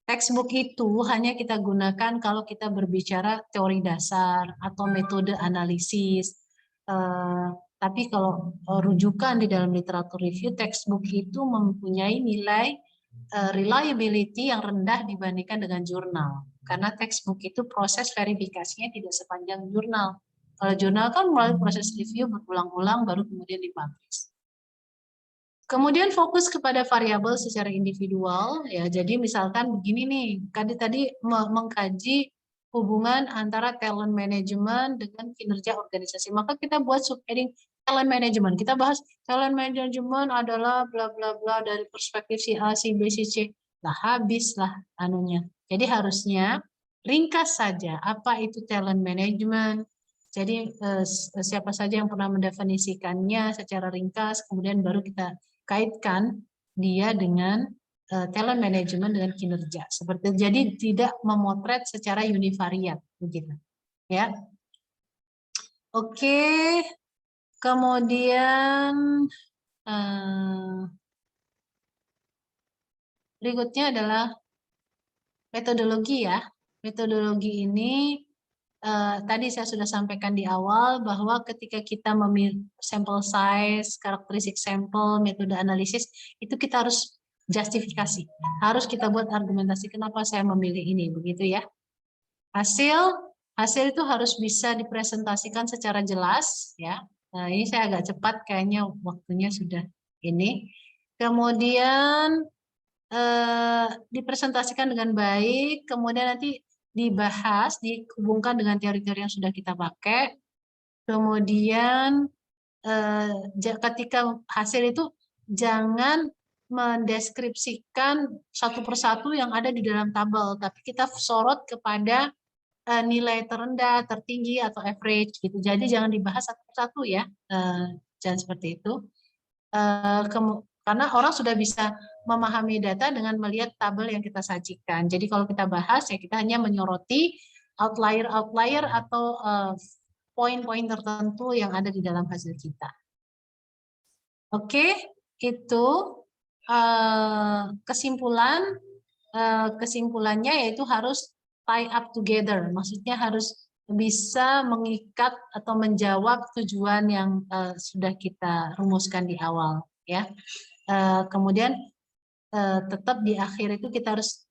Speaker 1: Textbook itu hanya kita gunakan kalau kita berbicara teori dasar atau metode analisis. Tapi kalau rujukan di dalam literatur review, textbook itu mempunyai nilai reliability yang rendah dibandingkan dengan jurnal. Karena textbook itu proses verifikasinya tidak sepanjang jurnal. Kalau jurnal kan melalui proses review berulang-ulang baru kemudian dipublish. Kemudian fokus kepada variabel secara individual, ya. Jadi misalkan begini nih, tadi mengkaji hubungan antara talent management dengan kinerja organisasi. Maka kita buat subheading talent management. Kita bahas talent management adalah bla bla bla dari perspektif si A, si B, si C. Lah habislah anunya. Jadi harusnya ringkas saja apa itu talent management, Jadi siapa saja yang pernah mendefinisikannya secara ringkas, kemudian baru kita kaitkan dia dengan talent management dengan kinerja. Seperti jadi tidak memotret secara univariat begitu. Ya. Oke. Kemudian berikutnya adalah metodologi ya. Metodologi ini tadi saya sudah sampaikan di awal bahwa ketika kita memilih sampel size, karakteristik sampel, metode analisis, itu kita harus justifikasi. Harus kita buat argumentasi kenapa saya memilih ini, begitu ya. Hasil itu harus bisa dipresentasikan secara jelas ya. Nah, ini saya agak cepat kayaknya waktunya sudah ini. Kemudian dipresentasikan dengan baik, kemudian nanti dibahas, dihubungkan dengan teori-teori yang sudah kita pakai. Kemudian ketika hasil itu jangan mendeskripsikan satu persatu yang ada di dalam tabel, tapi kita sorot kepada nilai terendah, tertinggi, atau average gitu. Jadi jangan dibahas satu persatu ya, jangan seperti itu. Karena orang sudah bisa memahami data dengan melihat tabel yang kita sajikan. Jadi kalau kita bahas ya kita hanya menyoroti outlier atau poin-poin tertentu yang ada di dalam hasil kita. Oke, itu kesimpulannya yaitu harus tie up together. Maksudnya harus bisa mengikat atau menjawab tujuan yang sudah kita rumuskan di awal ya. Kemudian tetap di akhir itu kita harus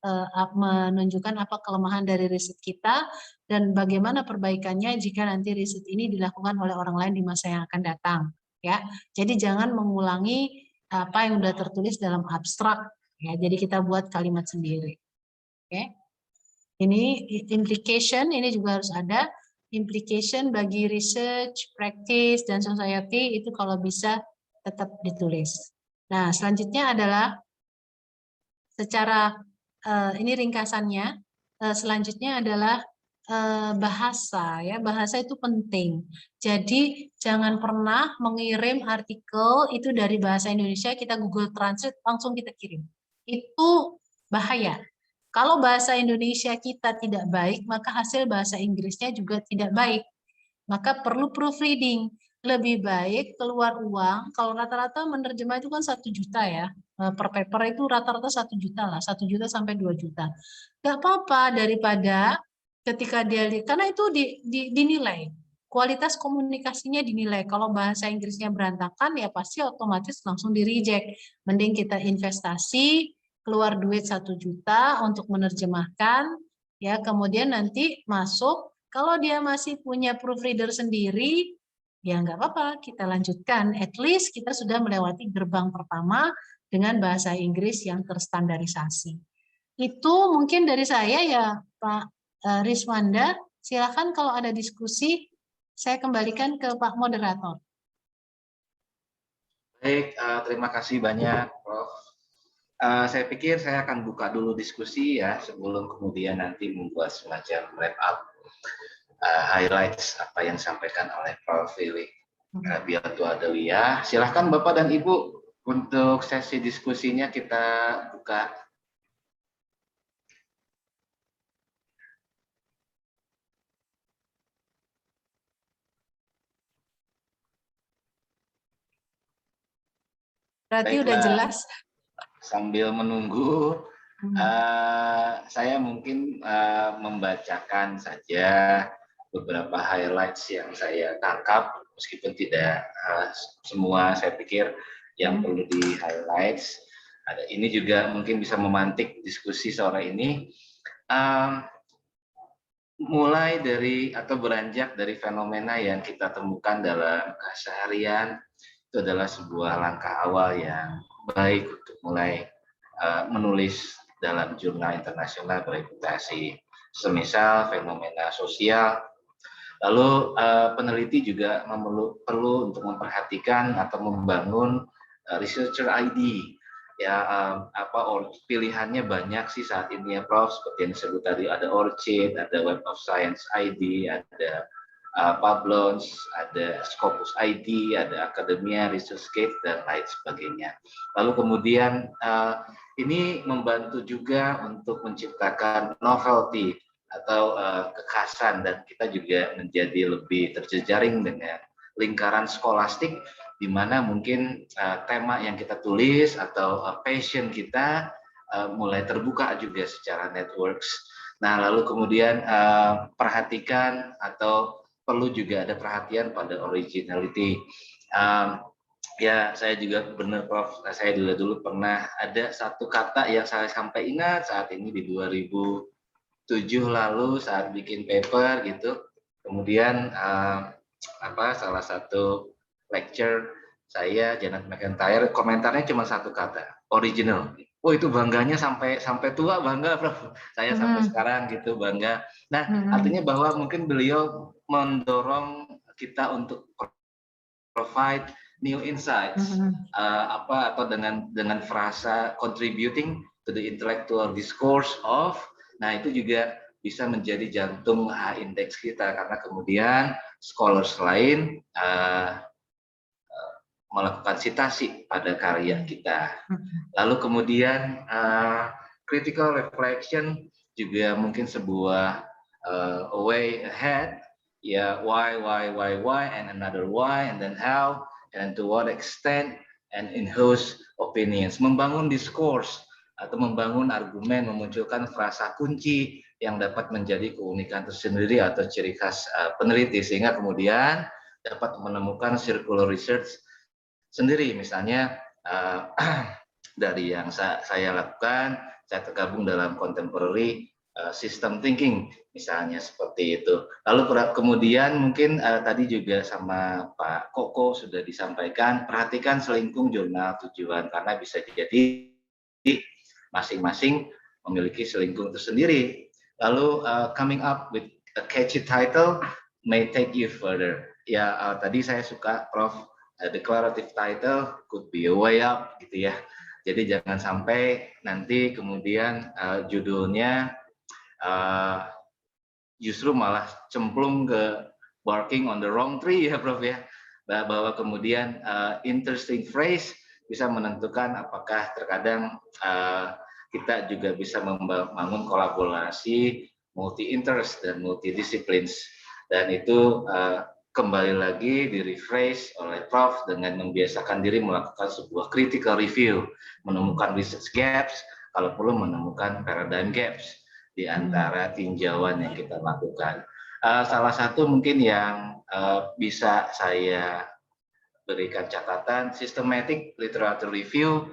Speaker 1: menunjukkan apa kelemahan dari riset kita dan bagaimana perbaikannya jika nanti riset ini dilakukan oleh orang lain di masa yang akan datang ya. Jadi jangan mengulangi apa yang sudah tertulis dalam abstrak ya. Jadi kita buat kalimat sendiri. Oke. Ini implication, ini juga harus ada implication bagi research, practice, dan society itu kalau bisa tetap ditulis. Nah, selanjutnya adalah secara ini ringkasannya. Selanjutnya adalah bahasa ya. Bahasa itu penting. Jadi jangan pernah mengirim artikel itu dari bahasa Indonesia kita Google Translate langsung kita kirim. Itu bahaya. Kalau bahasa Indonesia kita tidak baik, maka hasil bahasa Inggrisnya juga tidak baik. Maka perlu proofreading. Lebih baik keluar uang, kalau rata-rata menerjemah itu kan 1 juta ya. Per paper itu rata-rata 1 juta lah, 1 juta sampai 2 juta. Gak apa-apa daripada ketika dia, karena itu dinilai. Kualitas komunikasinya dinilai. Kalau bahasa Inggrisnya berantakan ya pasti otomatis langsung di-reject. Mending kita investasi, keluar duit 1 juta untuk menerjemahkan, ya kemudian nanti masuk. Kalau dia masih punya proofreader sendiri, ya nggak apa-apa, kita lanjutkan. At least kita sudah melewati gerbang pertama dengan bahasa Inggris yang terstandarisasi. Itu mungkin dari saya ya Pak Riswanda. Silakan kalau ada diskusi, saya kembalikan ke Pak Moderator.
Speaker 2: Baik, terima kasih banyak Prof. Saya pikir saya akan buka dulu diskusi ya sebelum kemudian nanti membuat semacam wrap up highlights apa yang disampaikan oleh Prof. Willy Biatuadewia. Silahkan Bapak dan Ibu untuk sesi diskusinya kita buka.
Speaker 1: Berarti udah jelas.
Speaker 2: Sambil menunggu, saya mungkin membacakan saja beberapa highlights yang saya tangkap, meskipun tidak semua saya pikir yang perlu di highlights. Ini juga mungkin bisa memantik diskusi sore ini. Mulai dari atau beranjak dari fenomena yang kita temukan dalam keseharian, itu adalah sebuah langkah awal yang baik untuk mulai menulis dalam jurnal internasional bereputasi, semisal fenomena sosial. Lalu peneliti juga perlu untuk memperhatikan atau membangun researcher ID. Ya, pilihannya banyak sih saat ini ya Prof, seperti yang disebut tadi, ada ORCID, ada Web of Science ID, ada Pablons, ada Scopus ID, ada Academia, ResearchGate, dan lain sebagainya. Lalu kemudian ini membantu juga untuk menciptakan novelty atau kekhasan, dan kita juga menjadi lebih terjejaring dengan lingkaran skolastik, di mana mungkin tema yang kita tulis atau passion kita mulai terbuka juga secara networks. Nah, lalu kemudian perhatikan atau perlu juga ada perhatian pada originality. Ya, saya juga benar Prof. Saya dulu pernah ada satu kata yang saya sampai ingat saat ini di 2007 lalu saat bikin paper gitu. Kemudian salah satu lecture saya, Janet McIntyre, komentarnya cuma satu kata, original. Oh, itu bangganya sampai tua, bangga Prof. Saya sampai sekarang gitu bangga. Nah, artinya bahwa mungkin beliau mendorong kita untuk provide new insights, atau dengan frasa contributing to the intellectual discourse of. Nah, itu juga bisa menjadi jantung indeks kita, karena kemudian scholars lain melakukan sitasi pada karya kita. Lalu kemudian critical reflection juga mungkin sebuah way ahead, ya, why, and another why, and then how, and to what extent, and in whose opinions. Membangun discourse atau membangun argumen, memunculkan frasa kunci yang dapat menjadi keunikan tersendiri atau ciri khas peneliti, sehingga kemudian dapat menemukan circular research sendiri. Misalnya dari yang saya lakukan, saya tergabung dalam contemporary system thinking, misalnya seperti itu. Lalu kemudian mungkin tadi juga sama Pak Koko sudah disampaikan, perhatikan selingkung jurnal tujuan, karena bisa jadi masing-masing memiliki selingkung tersendiri. Lalu coming up with a catchy title may take you further. Ya, tadi saya suka Prof, declarative title could be a way up gitu ya. Jadi jangan sampai nanti kemudian judulnya justru malah cemplung ke barking on the wrong tree ya Prof ya. Bahwa kemudian interesting phrase bisa menentukan apakah terkadang kita juga bisa membangun kolaborasi multi interest dan multidisiplins, dan itu kembali lagi di rephrase oleh Prof dengan membiasakan diri melakukan sebuah critical review, menemukan research gaps, kalau perlu menemukan paradigm gaps di antara tinjauan yang kita lakukan. Salah satu mungkin yang bisa saya berikan catatan, systematic literature review,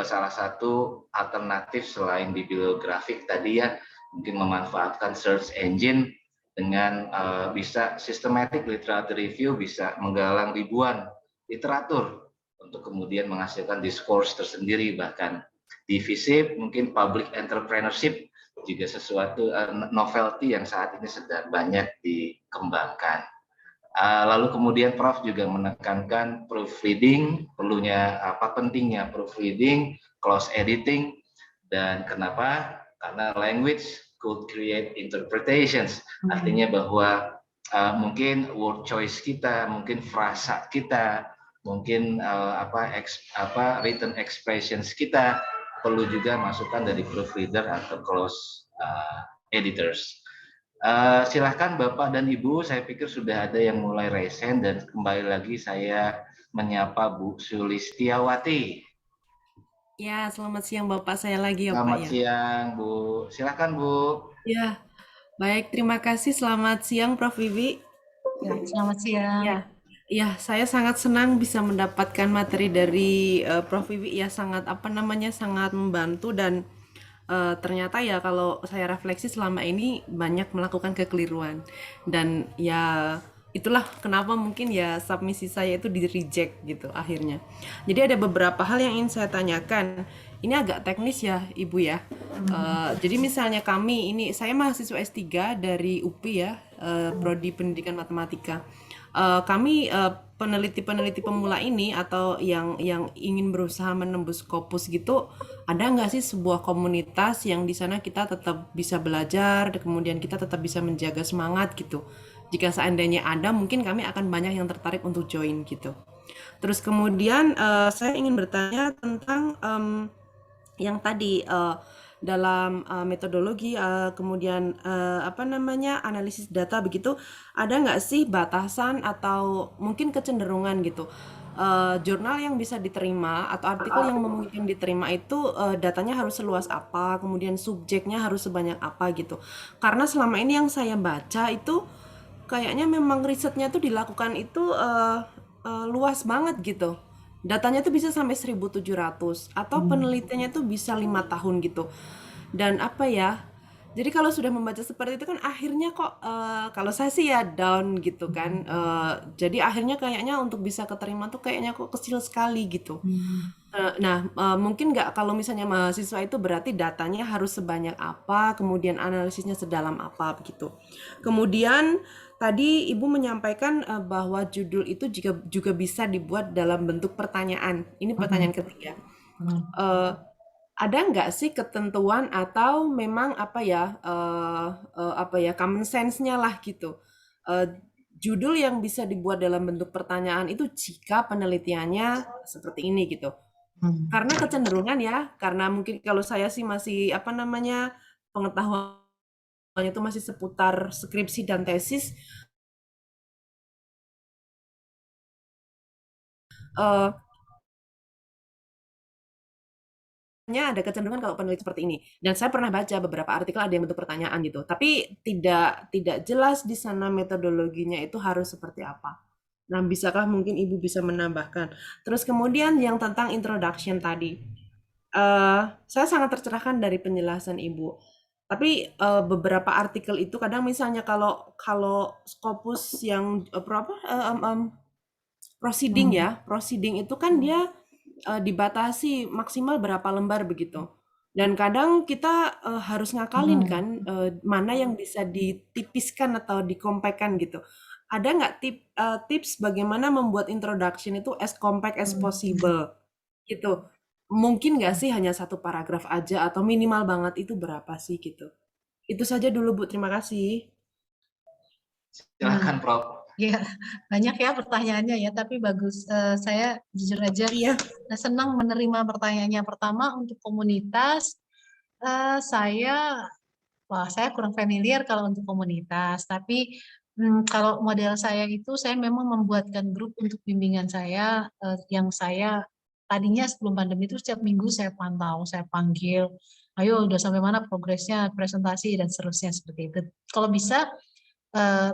Speaker 2: salah satu alternatif selain bibliografik tadi ya, mungkin memanfaatkan search engine dengan bisa systematic literature review, bisa menggalang ribuan literatur untuk kemudian menghasilkan diskurs tersendiri. Bahkan di FISIP mungkin public entrepreneurship juga sesuatu novelty yang saat ini sedang banyak dikembangkan. Lalu kemudian Prof juga menekankan proofreading, pentingnya proofreading, close editing, dan kenapa? Karena language could create interpretations. Artinya bahwa mungkin word choice kita, mungkin frasa kita, mungkin written expressions kita perlu juga masukan dari proofreader atau close editors. Silahkan Bapak dan Ibu, saya pikir sudah ada yang mulai resen, dan kembali lagi saya menyapa Bu Sulistiawati.
Speaker 3: Ya, selamat siang Bapak, saya lagi ya Pak ya.
Speaker 2: Selamat siang Bu, silahkan Bu.
Speaker 3: Ya, baik, terima kasih. Selamat siang Prof Vivi.
Speaker 1: Ya, selamat siang.
Speaker 3: Ya, saya sangat senang bisa mendapatkan materi dari Prof Vivi ya, sangat sangat membantu, dan ternyata ya kalau saya refleksi selama ini banyak melakukan kekeliruan, dan ya itulah kenapa mungkin ya submisi saya itu di reject gitu akhirnya. Jadi ada beberapa hal yang ingin saya tanyakan. Ini agak teknis ya Ibu ya. Jadi misalnya saya mahasiswa S3 dari UPI ya, Prodi Pendidikan Matematika. Kami peneliti-peneliti pemula ini atau yang ingin berusaha menembus Scopus gitu, ada nggak sih sebuah komunitas yang di sana kita tetap bisa belajar, kemudian kita tetap bisa menjaga semangat gitu. Jika seandainya ada, mungkin kami akan banyak yang tertarik untuk join gitu. Terus kemudian saya ingin bertanya tentang yang tadi dalam metodologi kemudian apa namanya analisis data begitu, ada nggak sih batasan atau mungkin kecenderungan gitu jurnal yang bisa diterima atau artikel yang memungkinkan diterima itu datanya harus seluas apa, kemudian subjeknya harus sebanyak apa gitu. Karena selama ini yang saya baca itu kayaknya memang risetnya tuh dilakukan itu luas banget gitu. Datanya tuh bisa sampai 1.700 atau penelitiannya tuh bisa 5 tahun gitu. Dan apa ya? Jadi kalau sudah membaca seperti itu kan akhirnya kok kalau saya sih ya down gitu kan. Jadi akhirnya kayaknya untuk bisa keterima tuh kayaknya kok kecil sekali gitu. Nah, mungkin nggak kalau misalnya mahasiswa itu berarti datanya harus sebanyak apa, kemudian analisisnya sedalam apa begitu. Kemudian tadi Ibu menyampaikan bahwa judul itu juga bisa dibuat dalam bentuk pertanyaan. Ini pertanyaan ketiga. Eh, ada nggak sih ketentuan atau memang apa ya common sense-nya lah gitu. Eh, Judul yang bisa dibuat dalam bentuk pertanyaan itu jika penelitiannya seperti ini gitu. Karena kecenderungan ya, karena mungkin kalau saya sih masih apa namanya pengetahuannya itu masih seputar skripsi dan tesis, eh, ada kecenderungan kalau peneliti seperti ini. Dan saya pernah baca beberapa artikel ada yang bentuk pertanyaan gitu, tapi tidak jelas di sana metodologinya itu harus seperti apa. Nah, bisakah mungkin Ibu bisa menambahkan? Terus kemudian yang tentang introduction tadi. Saya sangat tercerahkan dari penjelasan Ibu. Tapi beberapa artikel itu kadang misalnya kalau kalau Scopus yang proceeding ya, proceeding itu kan dia dibatasi maksimal berapa lembar begitu. Dan kadang kita harus ngakalin kan mana yang bisa ditipiskan atau dikompakkan gitu. Ada nggak tips bagaimana membuat introduction itu as compact as possible gitu? Mungkin nggak sih hanya satu paragraf aja atau minimal banget itu berapa sih gitu? Itu saja dulu Bu, terima kasih.
Speaker 2: Silakan Prof.
Speaker 1: Ya, banyak ya pertanyaannya ya, tapi bagus. Saya jujur aja
Speaker 3: Iya.
Speaker 1: senang menerima pertanyaannya. Pertama untuk komunitas, saya kurang familiar kalau untuk komunitas. Tapi kalau model saya itu, saya memang membuatkan grup untuk bimbingan saya, yang saya tadinya sebelum pandemi itu setiap minggu saya pantau, saya panggil, ayo udah sampai mana progresnya, presentasi dan seterusnya seperti itu. Kalau bisa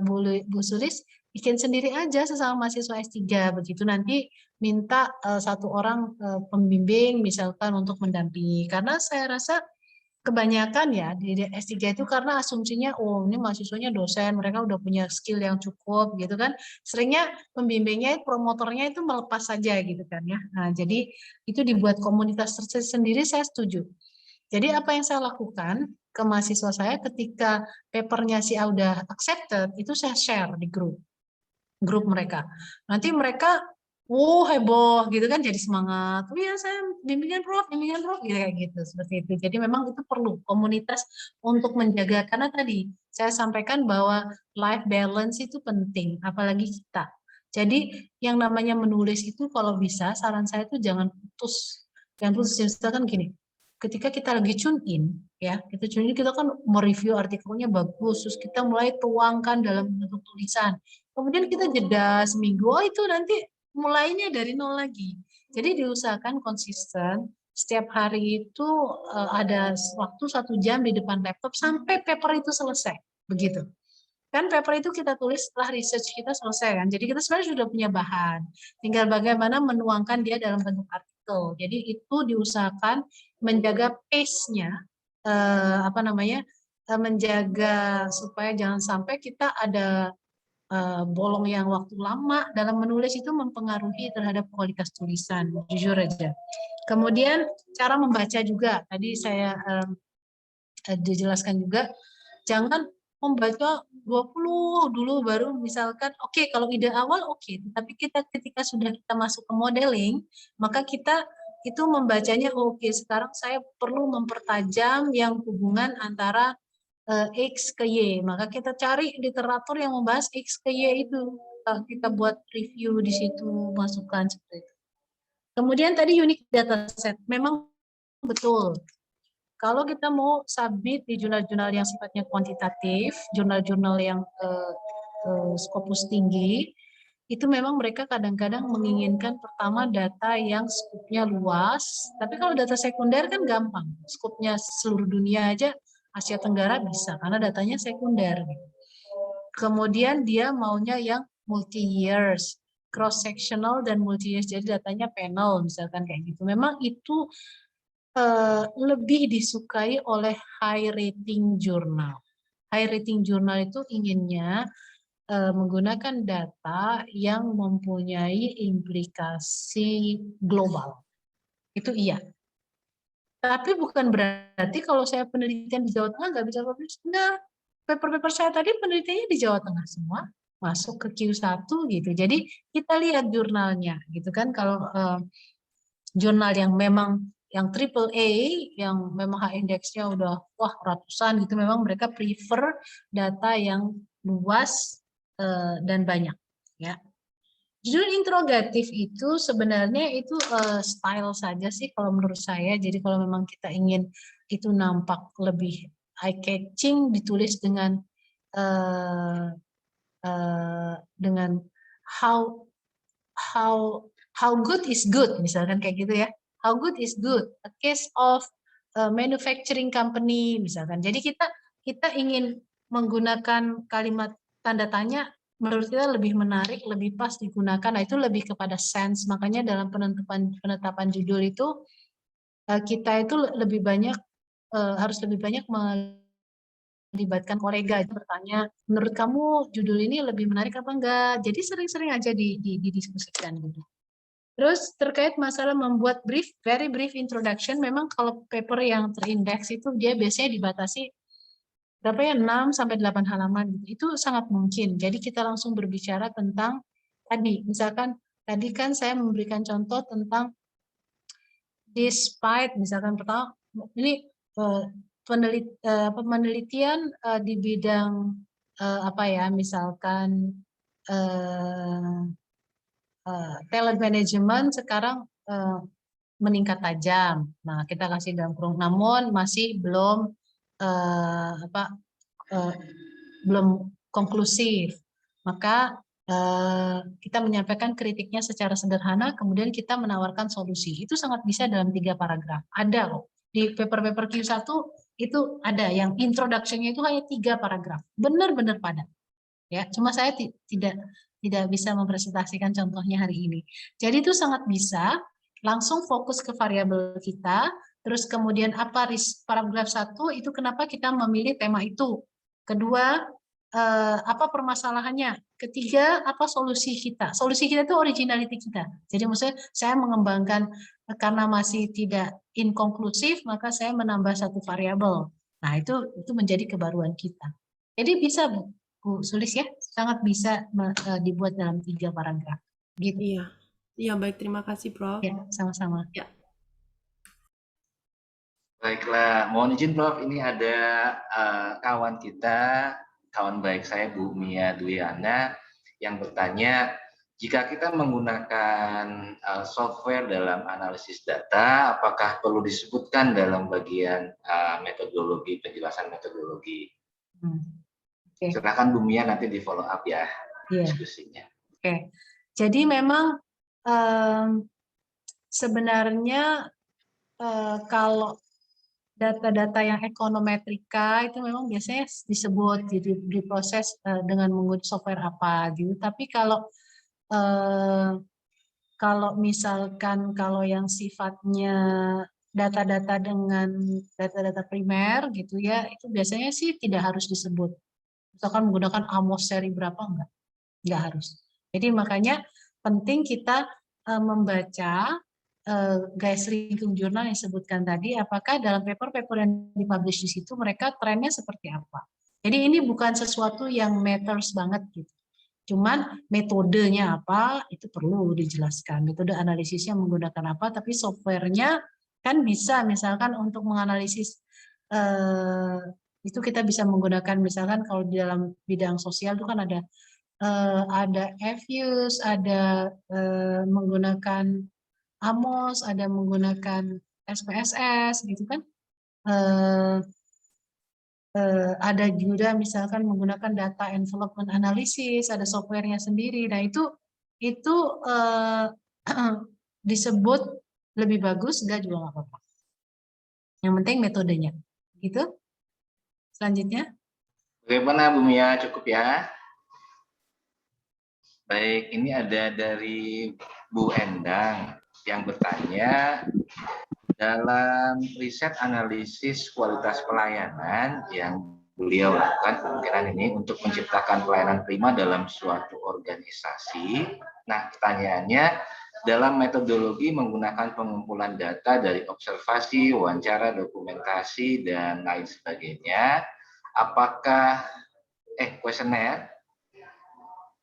Speaker 1: Bu Sulis bikin sendiri aja sesama mahasiswa S3 begitu, nanti minta satu orang pembimbing misalkan untuk mendampingi, karena saya rasa kebanyakan ya di S3 itu karena asumsinya oh ini mahasiswanya dosen, mereka udah punya skill yang cukup gitu kan, seringnya pembimbingnya promotornya itu melepas saja gitu kan ya. Nah jadi itu dibuat komunitas sendiri, saya setuju. Jadi apa yang saya lakukan ke mahasiswa saya ketika papernya si A udah accepted, itu saya share di grup mereka. Nanti mereka, heboh gitu kan, jadi semangat. Oh iya saya bimbingan Prof, gitu kayak gitu seperti itu. Jadi memang itu perlu komunitas untuk menjaga, karena tadi saya sampaikan bahwa life balance itu penting, apalagi kita. Jadi yang namanya menulis itu kalau bisa saran saya itu jangan putus. Jangan putus, misalkan gini, ketika kita lagi tune in, ya kita tune in, kita kan mereview artikelnya bagus, terus kita mulai tuangkan dalam bentuk tulisan, kemudian kita jeda seminggu, itu nanti mulainya dari nol lagi. Jadi diusahakan konsisten, setiap hari itu ada waktu 1 jam di depan laptop sampai paper itu selesai, begitu. Kan paper itu kita tulis setelah research kita selesai kan, jadi kita sebenarnya sudah punya bahan, tinggal bagaimana menuangkan dia dalam bentuk artikel. Jadi itu diusahakan menjaga pace-nya, menjaga supaya jangan sampai kita ada bolong yang waktu lama dalam menulis, itu mempengaruhi terhadap kualitas tulisan, jujur aja. Kemudian cara membaca juga, tadi saya dijelaskan juga, jangan membaca 20 dulu baru misalkan oke, kalau ide awal oke, tapi kita ketika sudah kita masuk ke modeling, maka kita itu membacanya oke, sekarang saya perlu mempertajam yang hubungan antara X ke Y, maka kita cari literatur yang membahas X ke Y itu. Kita buat review di situ, masukkan seperti itu. Kemudian tadi unique dataset, memang betul. Kalau kita mau submit di jurnal-jurnal yang sifatnya kuantitatif, jurnal-jurnal yang skopus tinggi, itu memang mereka kadang-kadang menginginkan pertama data yang skupnya luas, tapi kalau data sekunder kan gampang, skupnya seluruh dunia aja Asia Tenggara bisa, karena datanya sekunder. Kemudian dia maunya yang multi-years, cross-sectional dan multi-years, jadi datanya panel, misalkan kayak gitu. Memang itu lebih disukai oleh high rating jurnal. High rating jurnal itu inginnya menggunakan data yang mempunyai implikasi global. Itu iya. Tapi bukan berarti kalau saya penelitian di Jawa Tengah nggak bisa publish. Enggak. Paper-paper saya tadi penelitiannya di Jawa Tengah semua, masuk ke Q1 gitu. Jadi kita lihat jurnalnya gitu kan. Kalau jurnal yang memang yang triple A, yang memang H indeksnya udah wah ratusan gitu, memang mereka prefer data yang luas dan banyak, ya. Judul interrogatif itu sebenarnya itu style saja sih kalau menurut saya. Jadi kalau memang kita ingin itu nampak lebih eye catching, ditulis dengan how good is good, misalkan kayak gitu ya. How good is good? A case of manufacturing company, misalkan. Jadi kita ingin menggunakan kalimat tanda tanya, menurut kita lebih menarik, lebih pas digunakan. Nah, itu lebih kepada sense. Makanya dalam penetapan judul itu kita itu lebih banyak harus lebih banyak melibatkan kolega, bertanya, menurut kamu judul ini lebih menarik apa enggak? Jadi sering-sering aja didiskusikan gitu. Terus terkait masalah membuat brief, very brief introduction, memang kalau paper yang terindeks itu dia biasanya dibatasi berapa ya, 6 sampai 8 halaman. Itu sangat mungkin. Jadi kita langsung berbicara tentang tadi, misalkan tadi kan saya memberikan contoh tentang despite, misalkan pertama ini penelitian di bidang apa ya, misalkan talent management sekarang meningkat tajam. Nah, kita kasih dalam kurung, namun masih belum belum konklusif. Maka kita menyampaikan kritiknya secara sederhana, kemudian kita menawarkan solusi. Itu sangat bisa dalam 3 paragraf. Ada loh. Di paper-paper Q1 itu ada yang introduction-nya itu hanya 3 paragraf. Benar-benar padat. Ya, cuma saya tidak bisa mempresentasikan contohnya hari ini. Jadi itu sangat bisa langsung fokus ke variabel kita, terus kemudian apa paragraf 1 itu kenapa kita memilih tema itu. Kedua, apa permasalahannya. Ketiga, apa solusi kita. Solusi kita itu originality kita. Jadi maksudnya saya mengembangkan karena masih tidak inkonklusif, maka saya menambah 1 variabel. Nah, itu menjadi kebaruan kita. Jadi bisa Bu Sulis ya, sangat bisa dibuat dalam 3 paragraf. Gitu.
Speaker 3: Iya, iya baik, terima kasih Prof.
Speaker 1: Ya, sama-sama.
Speaker 3: Ya.
Speaker 2: Baiklah, mohon izin Prof, ini ada kawan kita, kawan baik saya Bu Mia Dwiana yang bertanya, jika kita menggunakan software dalam analisis data, apakah perlu disebutkan dalam bagian metodologi, penjelasan metodologi? Okay. Silakan Bu Mia nanti di follow up ya diskusinya.
Speaker 1: Oke. Jadi memang sebenarnya kalau data-data yang ekonometrika itu memang biasanya disebut diproses dengan menggunakan software apa gitu. Tapi kalau misalkan kalau yang sifatnya data-data dengan data-data primer gitu ya, itu biasanya sih tidak harus disebut. Misalkan menggunakan Amos seri berapa, enggak harus. Jadi makanya penting kita membaca guys ranking jurnal yang disebutkan tadi, apakah dalam paper-paper yang dipublish di situ mereka trennya seperti apa. Jadi ini bukan sesuatu yang matters banget gitu. Cuman metodenya apa itu perlu dijelaskan. Metode analisisnya menggunakan apa, tapi softwarenya kan bisa misalkan untuk menganalisis itu kita bisa menggunakan misalkan kalau di dalam bidang sosial itu kan ada Fuse, ada menggunakan Amos, ada menggunakan SPSS gitu kan. Ada juga misalkan menggunakan data envelopment analysis, ada softwarenya sendiri. Nah itu disebut lebih bagus, enggak juga nggak apa-apa. Yang penting metodenya. Gitu. Selanjutnya.
Speaker 2: Bagaimana Bu Mia, cukup ya? Baik, ini ada dari Bu Endang yang bertanya, dalam riset analisis kualitas pelayanan yang beliau lakukan kemungkinan ini untuk menciptakan pelayanan prima dalam suatu organisasi. Nah, pertanyaannya, dalam metodologi menggunakan pengumpulan data dari observasi, wawancara, dokumentasi, dan lain sebagainya, apakah kuesioner,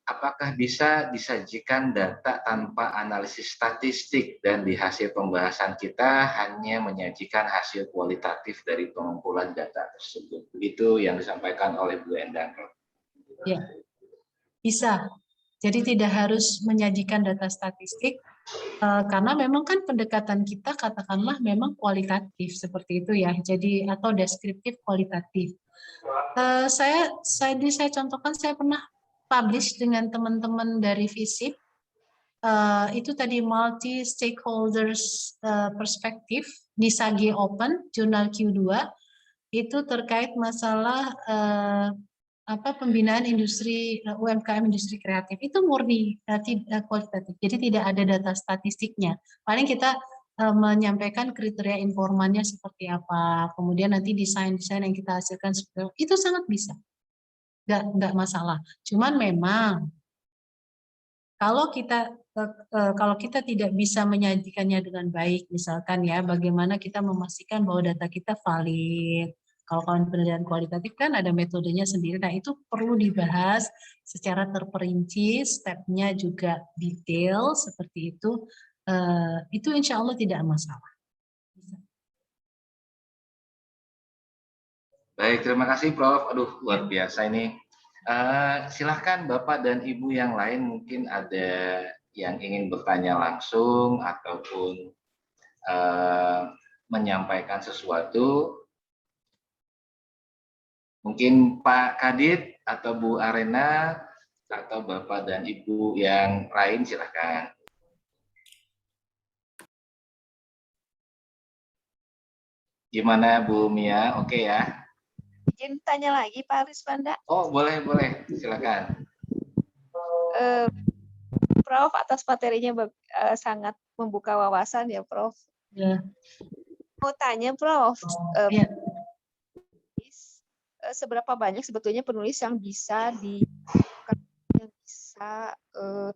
Speaker 2: apakah bisa disajikan data tanpa analisis statistik dan di hasil pembahasan kita hanya menyajikan hasil kualitatif dari pengumpulan data tersebut? Begitu yang disampaikan oleh Bu Endang.
Speaker 1: Ya, bisa. Jadi tidak harus menyajikan data statistik, karena memang kan pendekatan kita katakanlah memang kualitatif seperti itu ya. Jadi atau deskriptif kualitatif. Saya contohkan, saya pernah publish dengan teman-teman dari FISIP, itu tadi multi stakeholders perspektif di SAGE Open Jurnal Q2, itu terkait masalah pembinaan industri UMKM industri kreatif. Itu murni kualitatif, jadi tidak ada data statistiknya. Paling kita menyampaikan kriteria informannya seperti apa, kemudian nanti desain-desain yang kita hasilkan itu sangat bisa, nggak masalah. Cuman memang kalau kita tidak bisa menyajikannya dengan baik, misalkan ya, bagaimana kita memastikan bahwa data kita valid. Kalau penelitian kualitatif kan ada metodenya sendiri. Nah, itu perlu dibahas secara terperinci, stepnya juga detail seperti itu. Itu insya Allah tidak masalah.
Speaker 2: Baik, terima kasih Prof. Aduh, luar biasa ini. Silahkan Bapak dan Ibu yang lain mungkin ada yang ingin bertanya langsung ataupun menyampaikan sesuatu. Mungkin Pak Kadit atau Bu Arena atau Bapak dan Ibu yang lain silahkan. Gimana Bu Mia? Oke ya?
Speaker 4: Izin tanya lagi Pak Ariswanda.
Speaker 2: Oh, boleh, silakan.
Speaker 4: Prof, atas materinya sangat membuka wawasan ya, Prof.
Speaker 1: Ya.
Speaker 4: Mau tanya, Prof,
Speaker 1: Ya.
Speaker 4: Seberapa banyak sebetulnya penulis yang bisa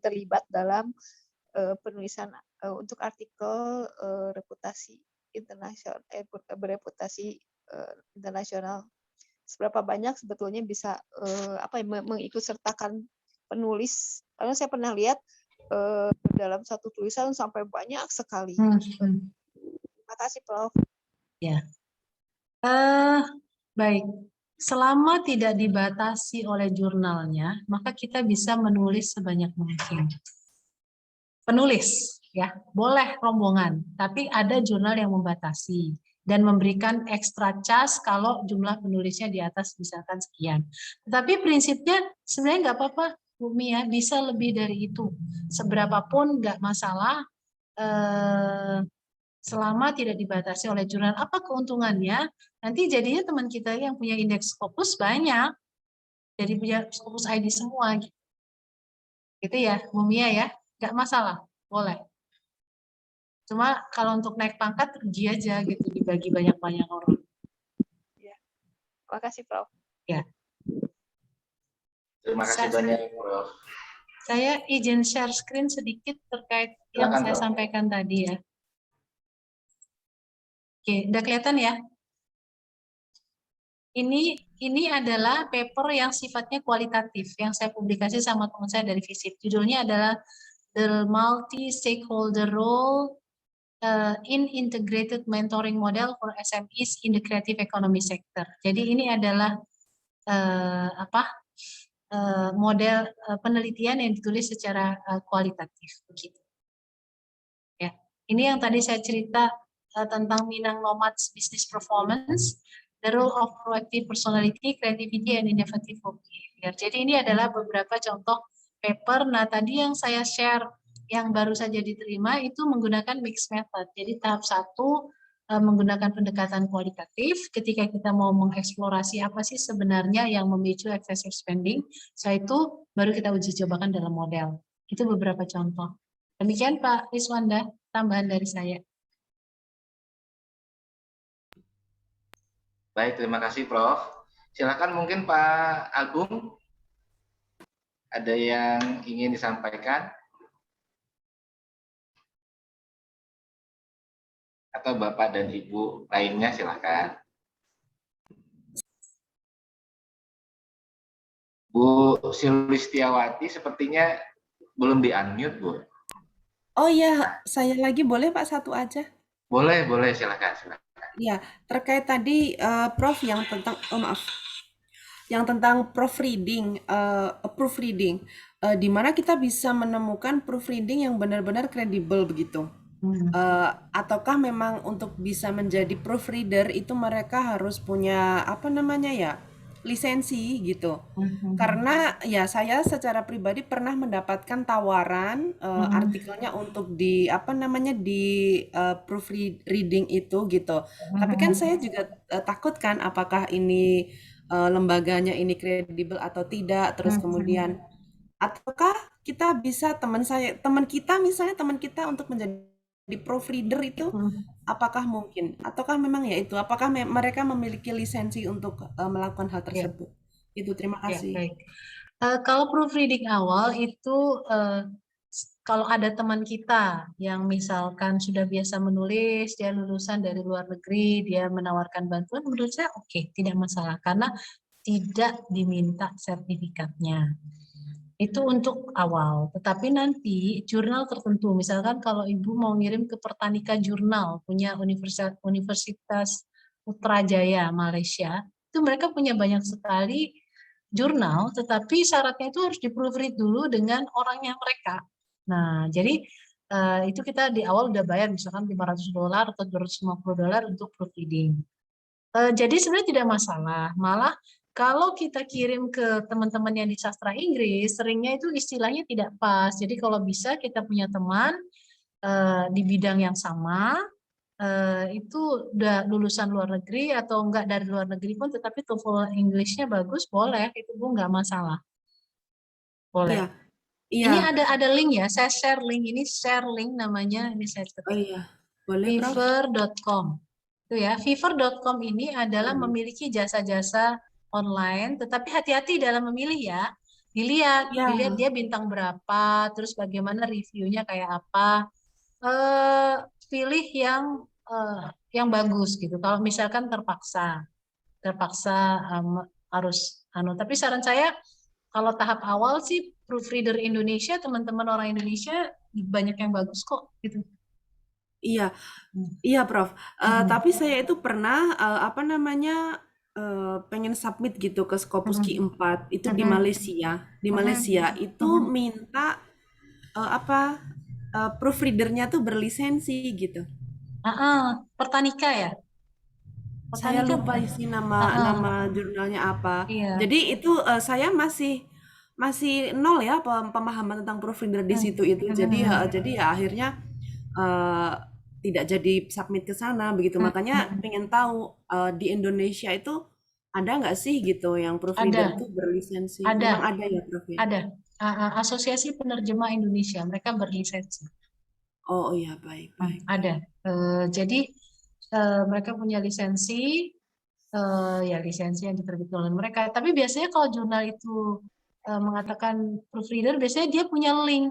Speaker 4: terlibat dalam penulisan untuk artikel reputasi internasional, bereputasi internasional. Seberapa banyak sebetulnya bisa mengikut sertakan penulis, karena saya pernah lihat dalam satu tulisan sampai banyak sekali. Terima kasih, Prof.
Speaker 1: Ya. Baik. Selama tidak dibatasi oleh jurnalnya, maka kita bisa menulis sebanyak mungkin. Penulis, ya, boleh rombongan, tapi ada jurnal yang membatasi dan memberikan ekstra cas kalau jumlah penulisnya di atas misalkan sekian. Tetapi prinsipnya sebenarnya nggak apa-apa, Bu Mia, bisa lebih dari itu. Seberapapun nggak masalah, selama tidak dibatasi oleh jurnal. Apa keuntungannya? Nanti jadinya teman kita yang punya indeks Scopus banyak, jadi punya Scopus ID semua. Gitu ya, Bu Mia ya, nggak masalah, boleh. Cuma kalau untuk naik pangkat rugi aja gitu, dibagi banyak-banyak orang.
Speaker 4: Ya. Terima kasih, Prof.
Speaker 1: Ya.
Speaker 2: Terima kasih banyak, Prof.
Speaker 1: Saya izin share screen sedikit terkait yang saya sampaikan tadi ya. Oke, udah kelihatan ya? Ini ini adalah paper yang sifatnya kualitatif, yang saya publikasi sama teman saya dari FISIP. Judulnya adalah The Multi-Stakeholder Role in Integrated Mentoring Model for SMEs in the Creative Economy Sector. Jadi ini adalah model penelitian yang ditulis secara kualitatif. Begitu. Ya, ini yang tadi saya cerita tentang Minang Nomads Business Performance, the role of proactive personality, creativity, and innovative behavior. Jadi ini adalah beberapa contoh paper. Nah, tadi yang saya share yang baru saja diterima itu menggunakan mixed method. Jadi tahap 1 menggunakan pendekatan kualitatif ketika kita mau mengeksplorasi apa sih sebenarnya yang memicu excessive spending. Setelah itu baru kita uji cobakan dalam model. Itu beberapa contoh. Demikian Pak Riswanda, tambahan dari saya.
Speaker 2: Baik, terima kasih Prof. Silakan mungkin Pak Agung, ada yang ingin disampaikan? Atau Bapak dan Ibu lainnya silakan. Bu Silwistiawati sepertinya belum di-unmute, Bu.
Speaker 3: Oh iya, saya lagi boleh Pak satu aja?
Speaker 2: Boleh, silakan.
Speaker 3: Ya, terkait tadi Prof yang tentang yang tentang proofreading, di mana kita bisa menemukan proofreading yang benar-benar kredibel begitu. Ataukah memang untuk bisa menjadi proofreader itu mereka harus punya apa namanya ya, lisensi gitu. Karena ya saya secara pribadi pernah mendapatkan tawaran artikelnya untuk di apa namanya di proofreading itu gitu. Tapi kan saya juga takut kan apakah ini lembaganya ini kredibel atau tidak. Terus kemudian ataukah kita bisa teman kita untuk menjadi proofreader itu apakah mungkin ataukah memang ya itu apakah mereka memiliki lisensi untuk melakukan hal tersebut? Itu terima kasih.
Speaker 1: Baik. Kalau proofreading awal itu kalau ada teman kita yang misalkan sudah biasa menulis, dia lulusan dari luar negeri, dia menawarkan bantuan, menurut saya oke, tidak masalah karena tidak diminta sertifikatnya. Itu untuk awal, tetapi nanti jurnal tertentu, misalkan kalau Ibu mau ngirim ke Pertanika Jurnal, punya Universitas Putrajaya, Malaysia, itu mereka punya banyak sekali jurnal, tetapi syaratnya itu harus di-proofread dulu dengan orangnya mereka. Nah, jadi itu kita di awal udah bayar misalkan $500 atau $250 untuk proofreading. Jadi sebenarnya tidak masalah, malah kalau kita kirim ke teman-teman yang di sastra Inggris, seringnya itu istilahnya tidak pas. Jadi kalau bisa kita punya teman di bidang yang sama, itu udah lulusan luar negeri atau enggak dari luar negeri pun, tetapi TOEFL English-nya bagus, boleh, itu Bu, enggak masalah. Boleh.
Speaker 3: Iya.
Speaker 1: Ini ada link ya, saya share link, ini share link namanya, ini saya ketik.
Speaker 3: Oh iya, boleh Prof.
Speaker 1: Fiverr.com. Itu ya, Fiverr.com ini adalah memiliki jasa-jasa online, tetapi hati-hati dalam memilih ya. Dilihat dia bintang berapa, terus bagaimana reviewnya kayak apa. Pilih yang bagus gitu. Kalau misalkan terpaksa harus tapi saran saya kalau tahap awal sih proofreader Indonesia, teman-teman orang Indonesia banyak yang bagus kok gitu.
Speaker 3: Iya, iya Prof. Tapi saya itu pernah pengen submit gitu ke Scopus Q4 itu di Malaysia. Di Malaysia itu minta proofreadernya tuh berlisensi gitu.
Speaker 1: Pertanika ya?
Speaker 3: Saya lupa isi nama jurnalnya apa.
Speaker 1: Iya.
Speaker 3: Jadi itu saya masih nol ya pemahaman tentang proofreader di situ itu. Jadi ya akhirnya tidak jadi submit ke sana begitu. Makanya pengen tahu di Indonesia itu ada nggak sih gitu yang proofreader itu berlisensi?
Speaker 1: Ada.
Speaker 3: Memang ada ya Prof ya?
Speaker 1: Ada. Asosiasi Penerjemah Indonesia, mereka berlisensi.
Speaker 3: Oh iya, baik.
Speaker 1: Ada. Jadi mereka punya lisensi, ya lisensi yang diterbitkan oleh mereka. Tapi biasanya kalau jurnal itu mengatakan proofreader, biasanya dia punya link.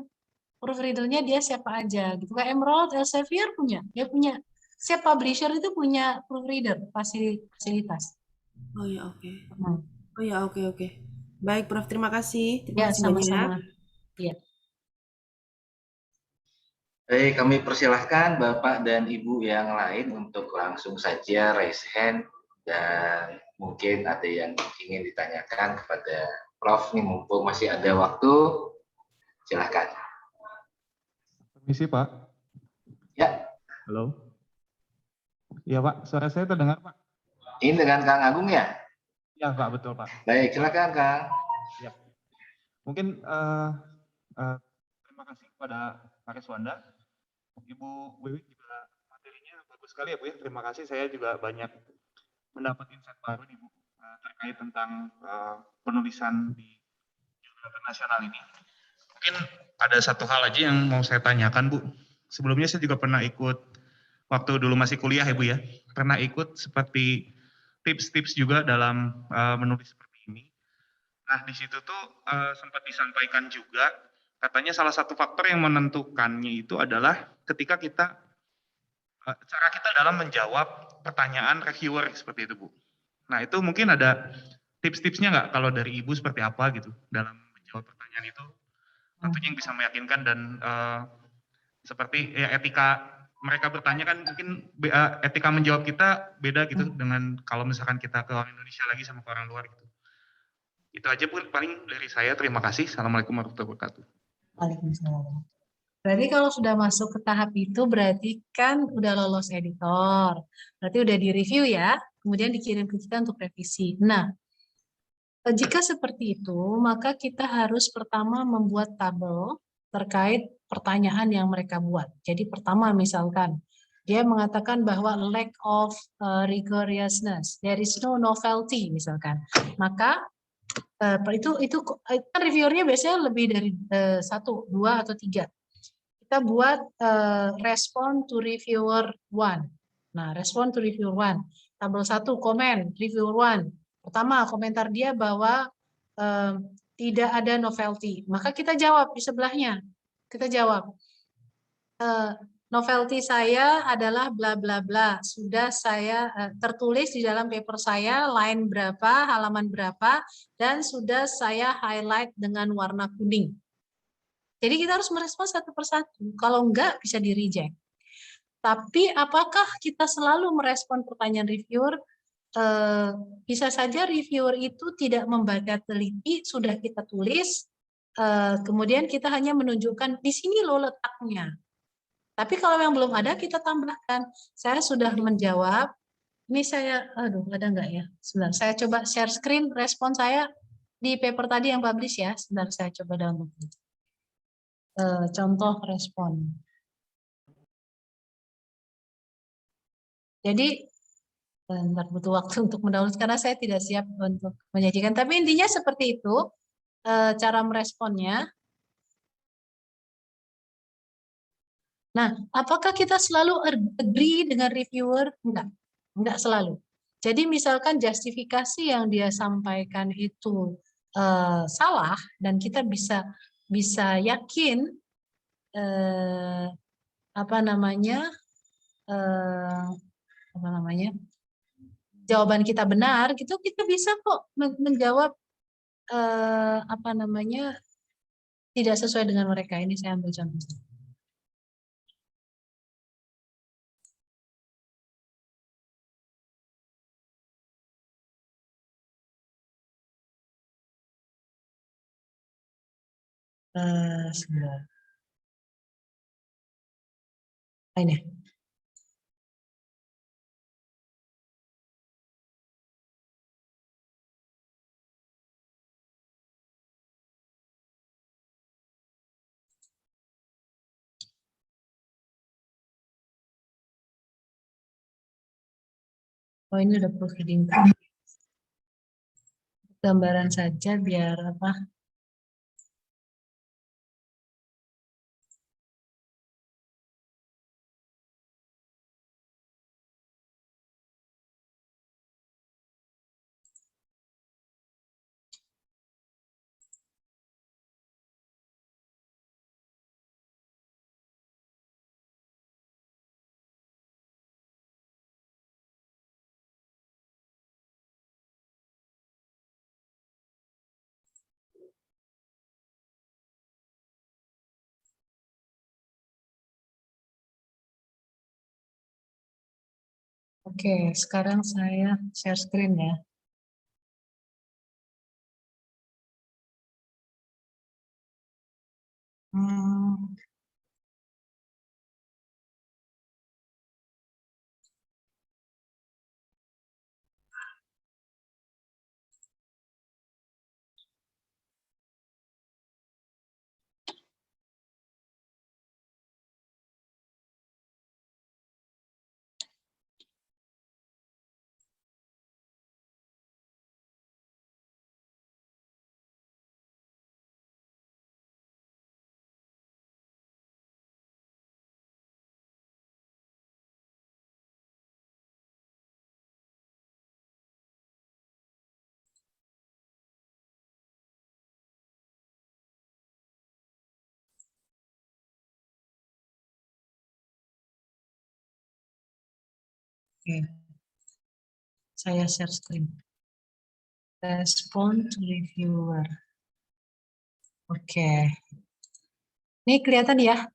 Speaker 1: Proofreadernya dia siapa aja gitu. Kayak Emerald Elsevier punya, dia punya. Setiap publisher itu punya proofreader fasilitas.
Speaker 3: Oh ya, oke.
Speaker 1: Hmm.
Speaker 3: Oh ya, oke, oke. Baik, Prof. Terima kasih. Terima
Speaker 1: Ya,
Speaker 3: kasih banyak.
Speaker 1: sama-sama. Ya.
Speaker 2: Baik, kami persilahkan Bapak dan Ibu yang lain untuk langsung saja raise hand dan mungkin ada yang ingin ditanyakan kepada Prof. Nih mumpung masih ada waktu, silahkan.
Speaker 5: Permisi Pak.
Speaker 2: Ya,
Speaker 5: Halo. Iya Pak, suara saya terdengar Pak?
Speaker 2: ini dengan Kang Agung ya?
Speaker 5: Iya Pak, betul Pak.
Speaker 2: Baik, silakan Kang.
Speaker 5: Ya. Mungkin terima kasih kepada Pak Reswanda. Ibu Wiwi juga materinya bagus sekali ya Bu ya. Terima kasih, saya juga banyak mendapat insight baru nih Bu terkait tentang penulisan di jurnal internasional ini. Mungkin ada satu hal aja yang mau saya tanyakan Bu. Sebelumnya saya juga pernah ikut waktu dulu masih kuliah ya Bu ya. Pernah ikut seperti tips-tips juga dalam menulis seperti ini. Nah di situ tuh sempat disampaikan juga katanya salah satu faktor yang menentukannya itu adalah ketika kita cara kita dalam menjawab pertanyaan reviewer seperti itu Bu. Nah itu mungkin ada tips-tipsnya nggak kalau dari Ibu seperti apa gitu dalam menjawab pertanyaan itu? Tentunya yang bisa meyakinkan dan seperti ya etika mereka bertanya kan mungkin etika menjawab kita beda gitu dengan kalau misalkan kita ke orang Indonesia lagi sama ke orang luar gitu. Itu aja Bu paling dari saya. Terima kasih. Assalamualaikum warahmatullahi wabarakatuh.
Speaker 1: Waalaikumsalam. Berarti kalau sudah masuk ke tahap itu berarti kan udah lolos editor. Berarti udah di-review ya, kemudian dikirim ke kita untuk revisi. Nah, jika seperti itu, maka kita harus pertama membuat tabel terkait pertanyaan yang mereka buat. Jadi pertama misalkan, dia mengatakan bahwa lack of rigorousness, there is no novelty misalkan. Maka itu kan reviewernya biasanya lebih dari 1, 2, atau 3. Kita buat respond to reviewer 1. Nah, respond to reviewer 1. Tabel 1, komen, reviewer 1. Pertama, komentar dia bahwa tidak ada novelty. Maka kita jawab di sebelahnya. Kita jawab, novelty saya adalah bla bla bla. Sudah saya tertulis di dalam paper saya, line berapa, halaman berapa, dan sudah saya highlight dengan warna kuning. Jadi kita harus merespon satu persatu. Kalau enggak, bisa di-reject. Tapi apakah kita selalu merespon pertanyaan reviewer? Bisa saja reviewer itu tidak membaca teliti, sudah kita tulis, kemudian kita hanya menunjukkan di sini loh letaknya. Tapi kalau yang belum ada, kita tambahkan. Saya sudah menjawab. Ini saya, aduh, ada enggak ya? Sebentar, saya coba share screen respon saya di paper tadi yang publish ya. Sebentar, saya coba download. Contoh respon. Jadi bentar, butuh waktu untuk mendownload karena saya tidak siap untuk menyajikan. Tapi intinya seperti itu cara meresponnya. Nah, apakah kita selalu agree dengan reviewer? Enggak selalu. Jadi misalkan justifikasi yang dia sampaikan itu salah dan kita bisa yakin apa namanya jawaban kita benar, gitu kita bisa kok menjawab apa namanya tidak sesuai dengan mereka. Ini saya ambil contoh. Sebentar. Ini. Oh, ini udah proofreading. Gambaran saja biar apa? Oke, sekarang saya share screen ya. Hmm, Oke, saya share screen. Respond to reviewer. Oke, ini kelihatan ya.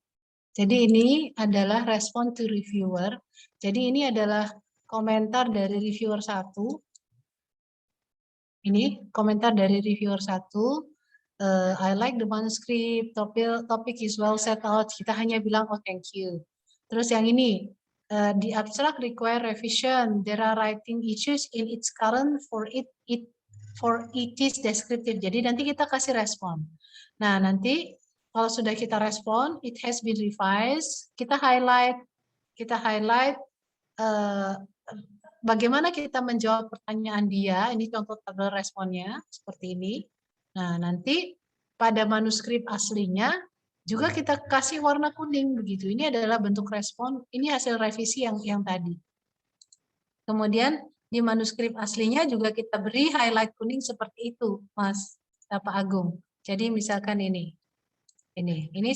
Speaker 1: Jadi ini adalah respond to reviewer. Jadi ini adalah komentar dari reviewer 1. Ini komentar dari reviewer 1. I like the manuscript, topic is well set out. Kita hanya bilang oh thank you. Terus yang ini, the abstract require revision. There are writing issues in its current for it is descriptive. Jadi nanti kita kasih respon. Nah nanti kalau sudah kita respon, it has been revised. Kita highlight bagaimana kita menjawab pertanyaan dia. Ini contoh tabel responnya seperti ini. Nah, nanti pada manuskrip aslinya juga kita kasih warna kuning begitu. Ini adalah bentuk respon. Ini hasil revisi yang tadi. Kemudian di manuskrip aslinya juga kita beri highlight kuning seperti itu, Mas Pak Agung. Jadi misalkan ini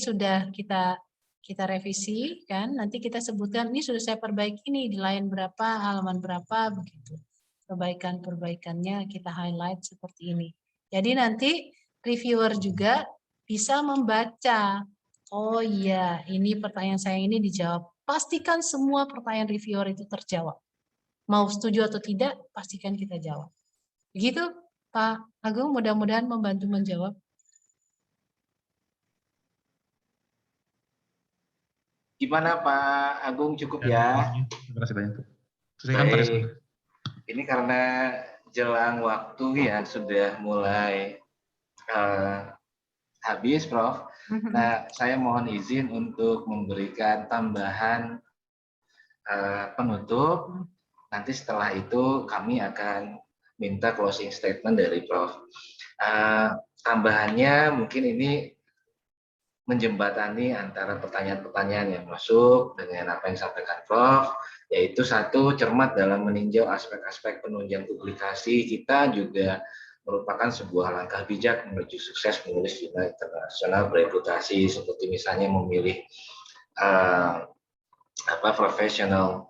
Speaker 1: sudah kita revisi kan, nanti kita sebutkan ini sudah saya perbaiki nih di line berapa, halaman berapa begitu. Perbaikannya kita highlight seperti ini. Jadi nanti reviewer juga bisa membaca, oh iya ini pertanyaan saya ini dijawab. Pastikan semua pertanyaan reviewer itu terjawab. Mau setuju atau tidak, pastikan kita jawab. Begitu Pak Agung, mudah-mudahan membantu menjawab.
Speaker 2: Gimana Pak Agung, cukup ya?
Speaker 5: Terima kasih banyak.
Speaker 2: Baik. Ini karena jelang waktu yang sudah mulai habis, Prof. Nah, saya mohon izin untuk memberikan tambahan penutup. Nanti setelah itu kami akan minta closing statement dari Prof. Tambahannya mungkin ini menjembatani antara pertanyaan-pertanyaan yang masuk dengan apa yang disampaikan Prof, yaitu satu, cermat dalam meninjau aspek-aspek penunjang publikasi. Kita juga merupakan sebuah langkah bijak menuju sukses menulis jurnal internasional bereputasi, seperti misalnya memilih professional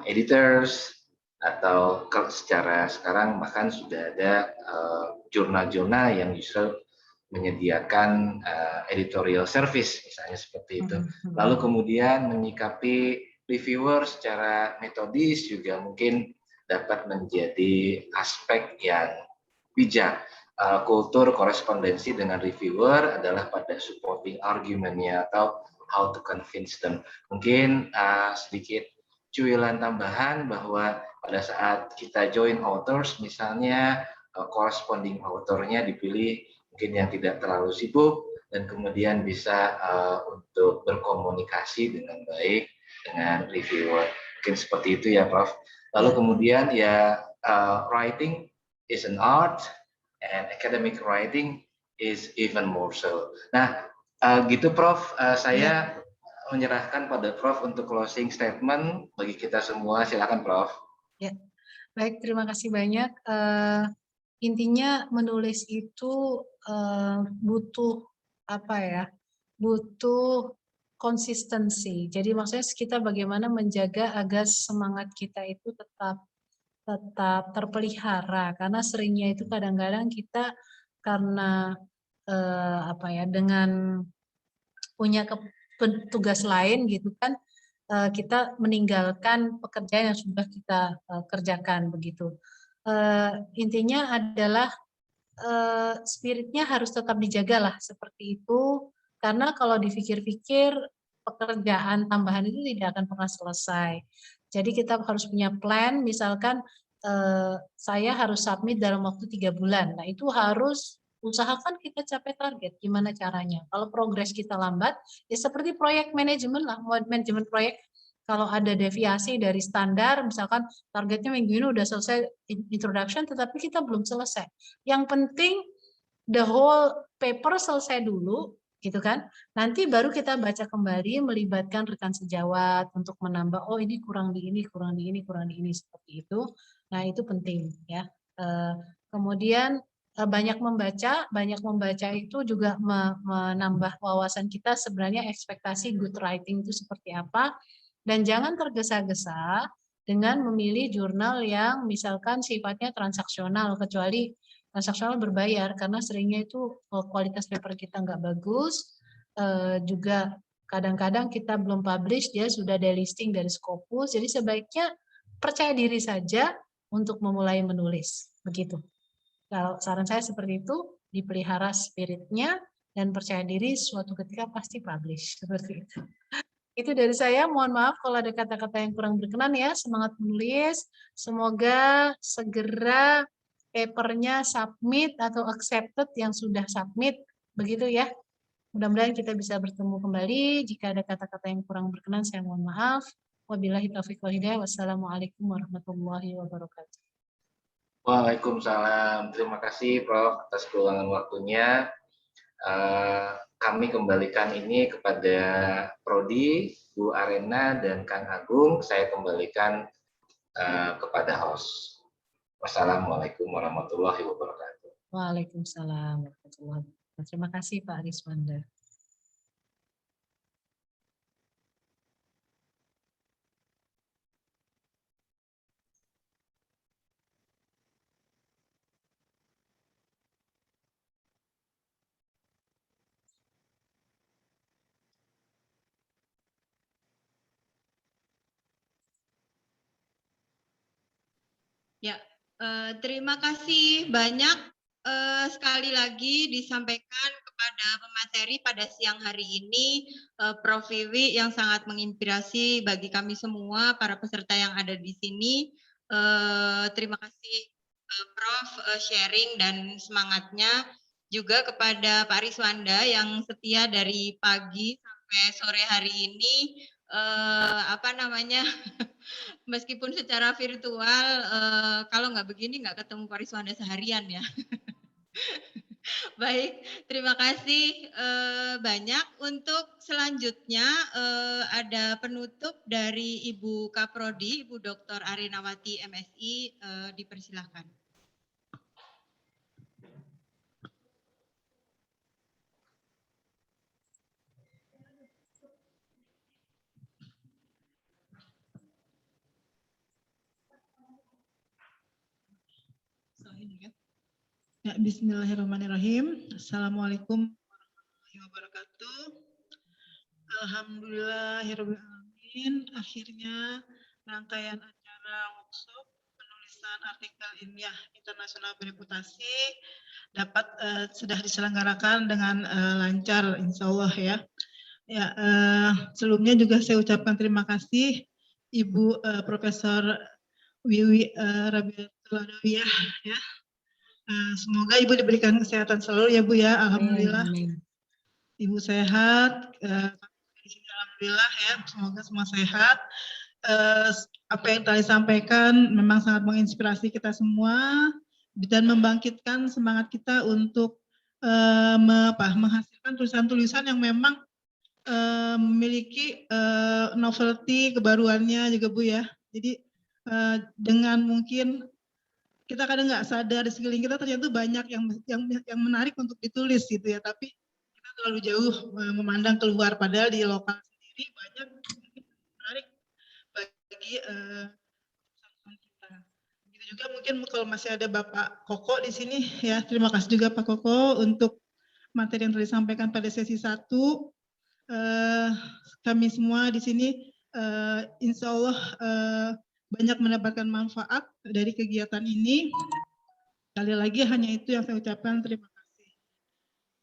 Speaker 2: editors, atau secara sekarang bahkan sudah ada jurnal-jurnal yang justru menyediakan editorial service, misalnya seperti itu. Lalu kemudian menyikapi reviewer secara metodis juga mungkin dapat menjadi aspek yang bijak. Kultur korespondensi dengan reviewer adalah pada supporting argument-nya atau how to convince them. Mungkin sedikit cuilan tambahan bahwa pada saat kita join authors, misalnya corresponding author-nya dipilih mungkin yang tidak terlalu sibuk dan kemudian bisa untuk berkomunikasi dengan baik dengan reviewer. Mungkin seperti itu ya, Prof. Lalu kemudian ya writing is an art and academic writing is even more so. Nah, gitu Prof. Saya menyerahkan pada Prof untuk closing statement bagi kita semua. Silakan Prof.
Speaker 1: Ya, baik, terima kasih banyak. Intinya menulis itu butuh butuh konsistensi. Jadi maksudnya kita bagaimana menjaga agar semangat kita itu tetap terpelihara, karena seringnya itu kadang-kadang kita karena dengan punya tugas lain gitu kan, kita meninggalkan pekerjaan yang sudah kita kerjakan begitu. Intinya adalah spiritnya harus tetap dijaga lah seperti itu, karena kalau dipikir-pikir pekerjaan tambahan itu tidak akan pernah selesai. Jadi kita harus punya plan, misalkan saya harus submit dalam waktu 3 bulan. Nah itu harus usahakan kita capai target. Gimana caranya? Kalau progres kita lambat, ya seperti proyek manajemen lah, manajemen proyek. Kalau ada deviasi dari standar, misalkan targetnya minggu ini udah selesai introduction, tetapi kita belum selesai. Yang penting the whole paper selesai dulu, gitu kan. Nanti baru kita baca kembali, melibatkan rekan sejawat untuk menambah, oh ini kurang di ini, kurang di ini, kurang di ini, seperti itu. Nah itu penting ya. Kemudian banyak membaca itu juga menambah wawasan kita sebenarnya ekspektasi good writing itu seperti apa. Dan jangan tergesa-gesa dengan memilih jurnal yang misalkan sifatnya transaksional, kecuali transaksional berbayar, karena seringnya itu kualitas paper kita nggak bagus, juga kadang-kadang kita belum publish, dia sudah delisting dari Scopus, jadi sebaiknya percaya diri saja untuk memulai menulis, begitu. Kalau saran saya seperti itu, dipelihara spiritnya, dan percaya diri suatu ketika pasti publish, seperti itu. Itu dari saya, mohon maaf kalau ada kata-kata yang kurang berkenan ya, semangat menulis, semoga segera papernya submit atau accepted yang sudah submit, begitu ya. Mudah-mudahan kita bisa bertemu kembali, jika ada kata-kata yang kurang berkenan saya mohon maaf. Wabillahi taufiq wal hidayah, wassalamualaikum warahmatullahi wabarakatuh.
Speaker 2: Waalaikumsalam. Terima kasih Prof atas keluangan waktunya. Kami kembalikan ini kepada Prodi, Bu Arena, dan Kang Agung. Saya kembalikan kepada host. Wassalamualaikum warahmatullahi wabarakatuh.
Speaker 1: Waalaikumsalam warahmatullahi wabarakatuh. Terima kasih Pak Ariswanda.
Speaker 6: Ya, terima kasih banyak sekali lagi disampaikan kepada pemateri pada siang hari ini, Prof. Wiwi yang sangat menginspirasi bagi kami semua, para peserta yang ada di sini. Terima kasih Prof. Sharing dan semangatnya. Juga kepada Pak Riswanda yang setia dari pagi sampai sore hari ini, meskipun secara virtual, kalau nggak begini nggak ketemu Pak Riswanda seharian ya. Baik, terima kasih banyak. Untuk selanjutnya ada penutup dari Ibu Kaprodi, Ibu Dr. Arinawati MSI, dipersilahkan.
Speaker 7: Ya, bismillahirrahmanirrahim. Assalamualaikum warahmatullahi wabarakatuh. Alhamdulillahirrahmanirrahim. Akhirnya rangkaian acara workshop penulisan artikel ilmiah internasional bereputasi dapat sudah diselenggarakan dengan lancar, insya Allah ya. Ya, sebelumnya juga saya ucapkan terima kasih Ibu Profesor Wiwi Rabiatul Adawiyah ya. Semoga Ibu diberikan kesehatan selalu ya Bu ya, alhamdulillah.
Speaker 1: Amin.
Speaker 7: Ibu sehat, alhamdulillah ya, semoga semua sehat. Apa yang tadi sampaikan memang sangat menginspirasi kita semua dan membangkitkan semangat kita untuk menghasilkan tulisan-tulisan yang memang memiliki novelty, kebaruannya juga Bu ya. Jadi dengan mungkin kita kadang nggak sadar di sekeliling kita ternyata banyak yang menarik untuk ditulis gitu ya, tapi kita terlalu jauh memandang keluar, padahal di lokal sendiri banyak menarik bagi kita. Begitu juga mungkin kalau masih ada Bapak Koko di sini ya, terima kasih juga Pak Koko untuk materi yang telah disampaikan pada sesi 1. Kami semua di sini insya Allah banyak mendapatkan manfaat dari kegiatan ini. Sekali lagi hanya itu yang saya ucapkan, terima kasih.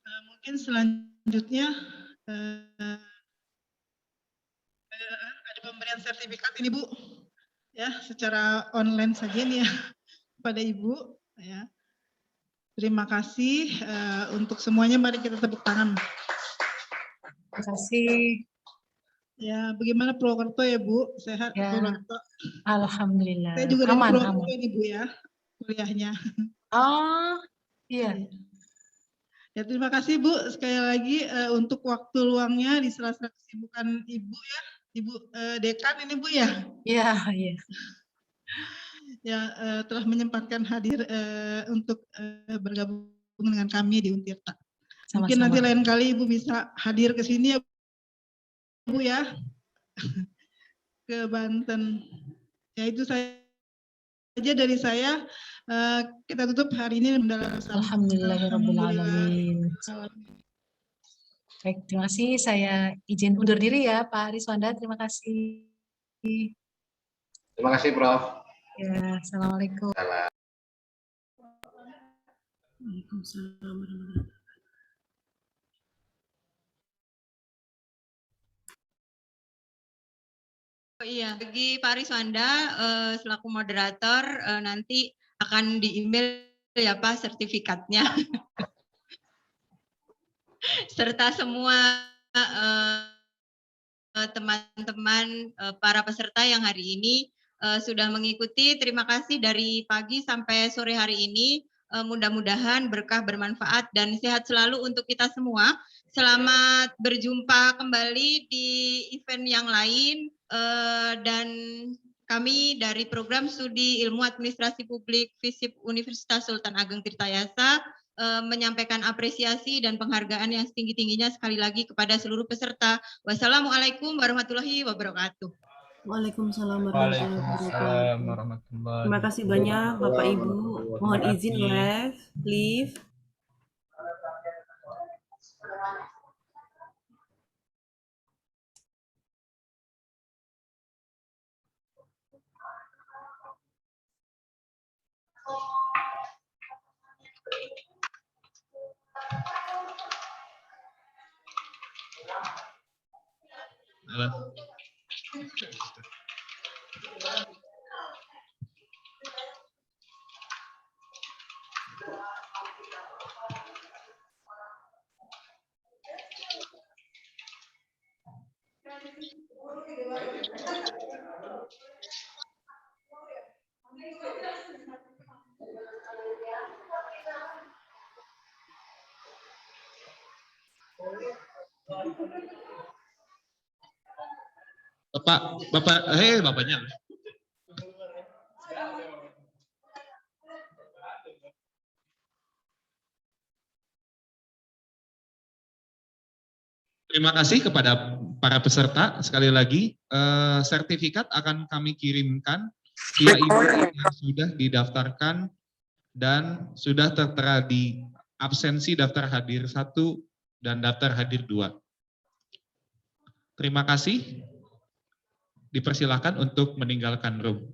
Speaker 7: Mungkin selanjutnya ada pemberian sertifikat ini Bu, ya secara online saja nih ya kepada Ibu. Ya. Terima kasih untuk semuanya. Mari kita tepuk tangan.
Speaker 1: Terima kasih.
Speaker 7: Ya, bagaimana Purwokerto ya Bu? Sehat
Speaker 1: Ya.
Speaker 7: Purwokerto?
Speaker 1: Alhamdulillah.
Speaker 7: Saya juga dari
Speaker 1: Aman,
Speaker 7: Purwokerto
Speaker 1: aman.
Speaker 7: ini Bu ya, kuliahnya.
Speaker 1: Oh, iya.
Speaker 7: Ya, terima kasih Bu sekali lagi untuk waktu luangnya di sela-sela kesibukan Ibu ya, Ibu Dekan ini Bu ya.
Speaker 1: Iya, iya.
Speaker 7: Ya, telah menyempatkan hadir untuk bergabung dengan kami di Untirta. Mungkin nanti
Speaker 1: Sama-sama.
Speaker 7: lain kali Ibu bisa hadir ke sini ya Bu ya, ke Banten. Ya itu saja dari saya. Kita tutup hari ini.
Speaker 1: Alhamdulillahirrahmanirrahim. Baik, terima kasih. Saya izin undur diri ya Pak Ariswanda. Terima kasih.
Speaker 2: Terima kasih Prof.
Speaker 1: Ya, Assalamualaikum.
Speaker 3: Waalaikumsalam warahmatullahi wabarakatuh.
Speaker 6: Oh iya, bagi Pak Ariswanda selaku moderator nanti akan di-email ya Pak sertifikatnya. Serta semua teman-teman para peserta yang hari ini sudah mengikuti. Terima kasih dari pagi sampai sore hari ini. Mudah-mudahan berkah, bermanfaat, dan sehat selalu untuk kita semua. Selamat berjumpa kembali di event yang lain. Dan kami dari Program Studi Ilmu Administrasi Publik FISIP Universitas Sultan Ageng Tirtayasa menyampaikan apresiasi dan penghargaan yang setinggi-tingginya sekali lagi kepada seluruh peserta. Wassalamualaikum warahmatullahi wabarakatuh.
Speaker 3: Waalaikumsalam warahmatullahi wabarakatuh. Terima kasih banyak Bapak Ibu. Mohon izin leave.
Speaker 5: Bapaknya. Terima kasih kepada para peserta. Sekali lagi, sertifikat akan kami kirimkan via email yang sudah didaftarkan dan sudah tertera di absensi daftar hadir 1 dan daftar hadir 2. Terima kasih. Dipersilakan untuk meninggalkan room.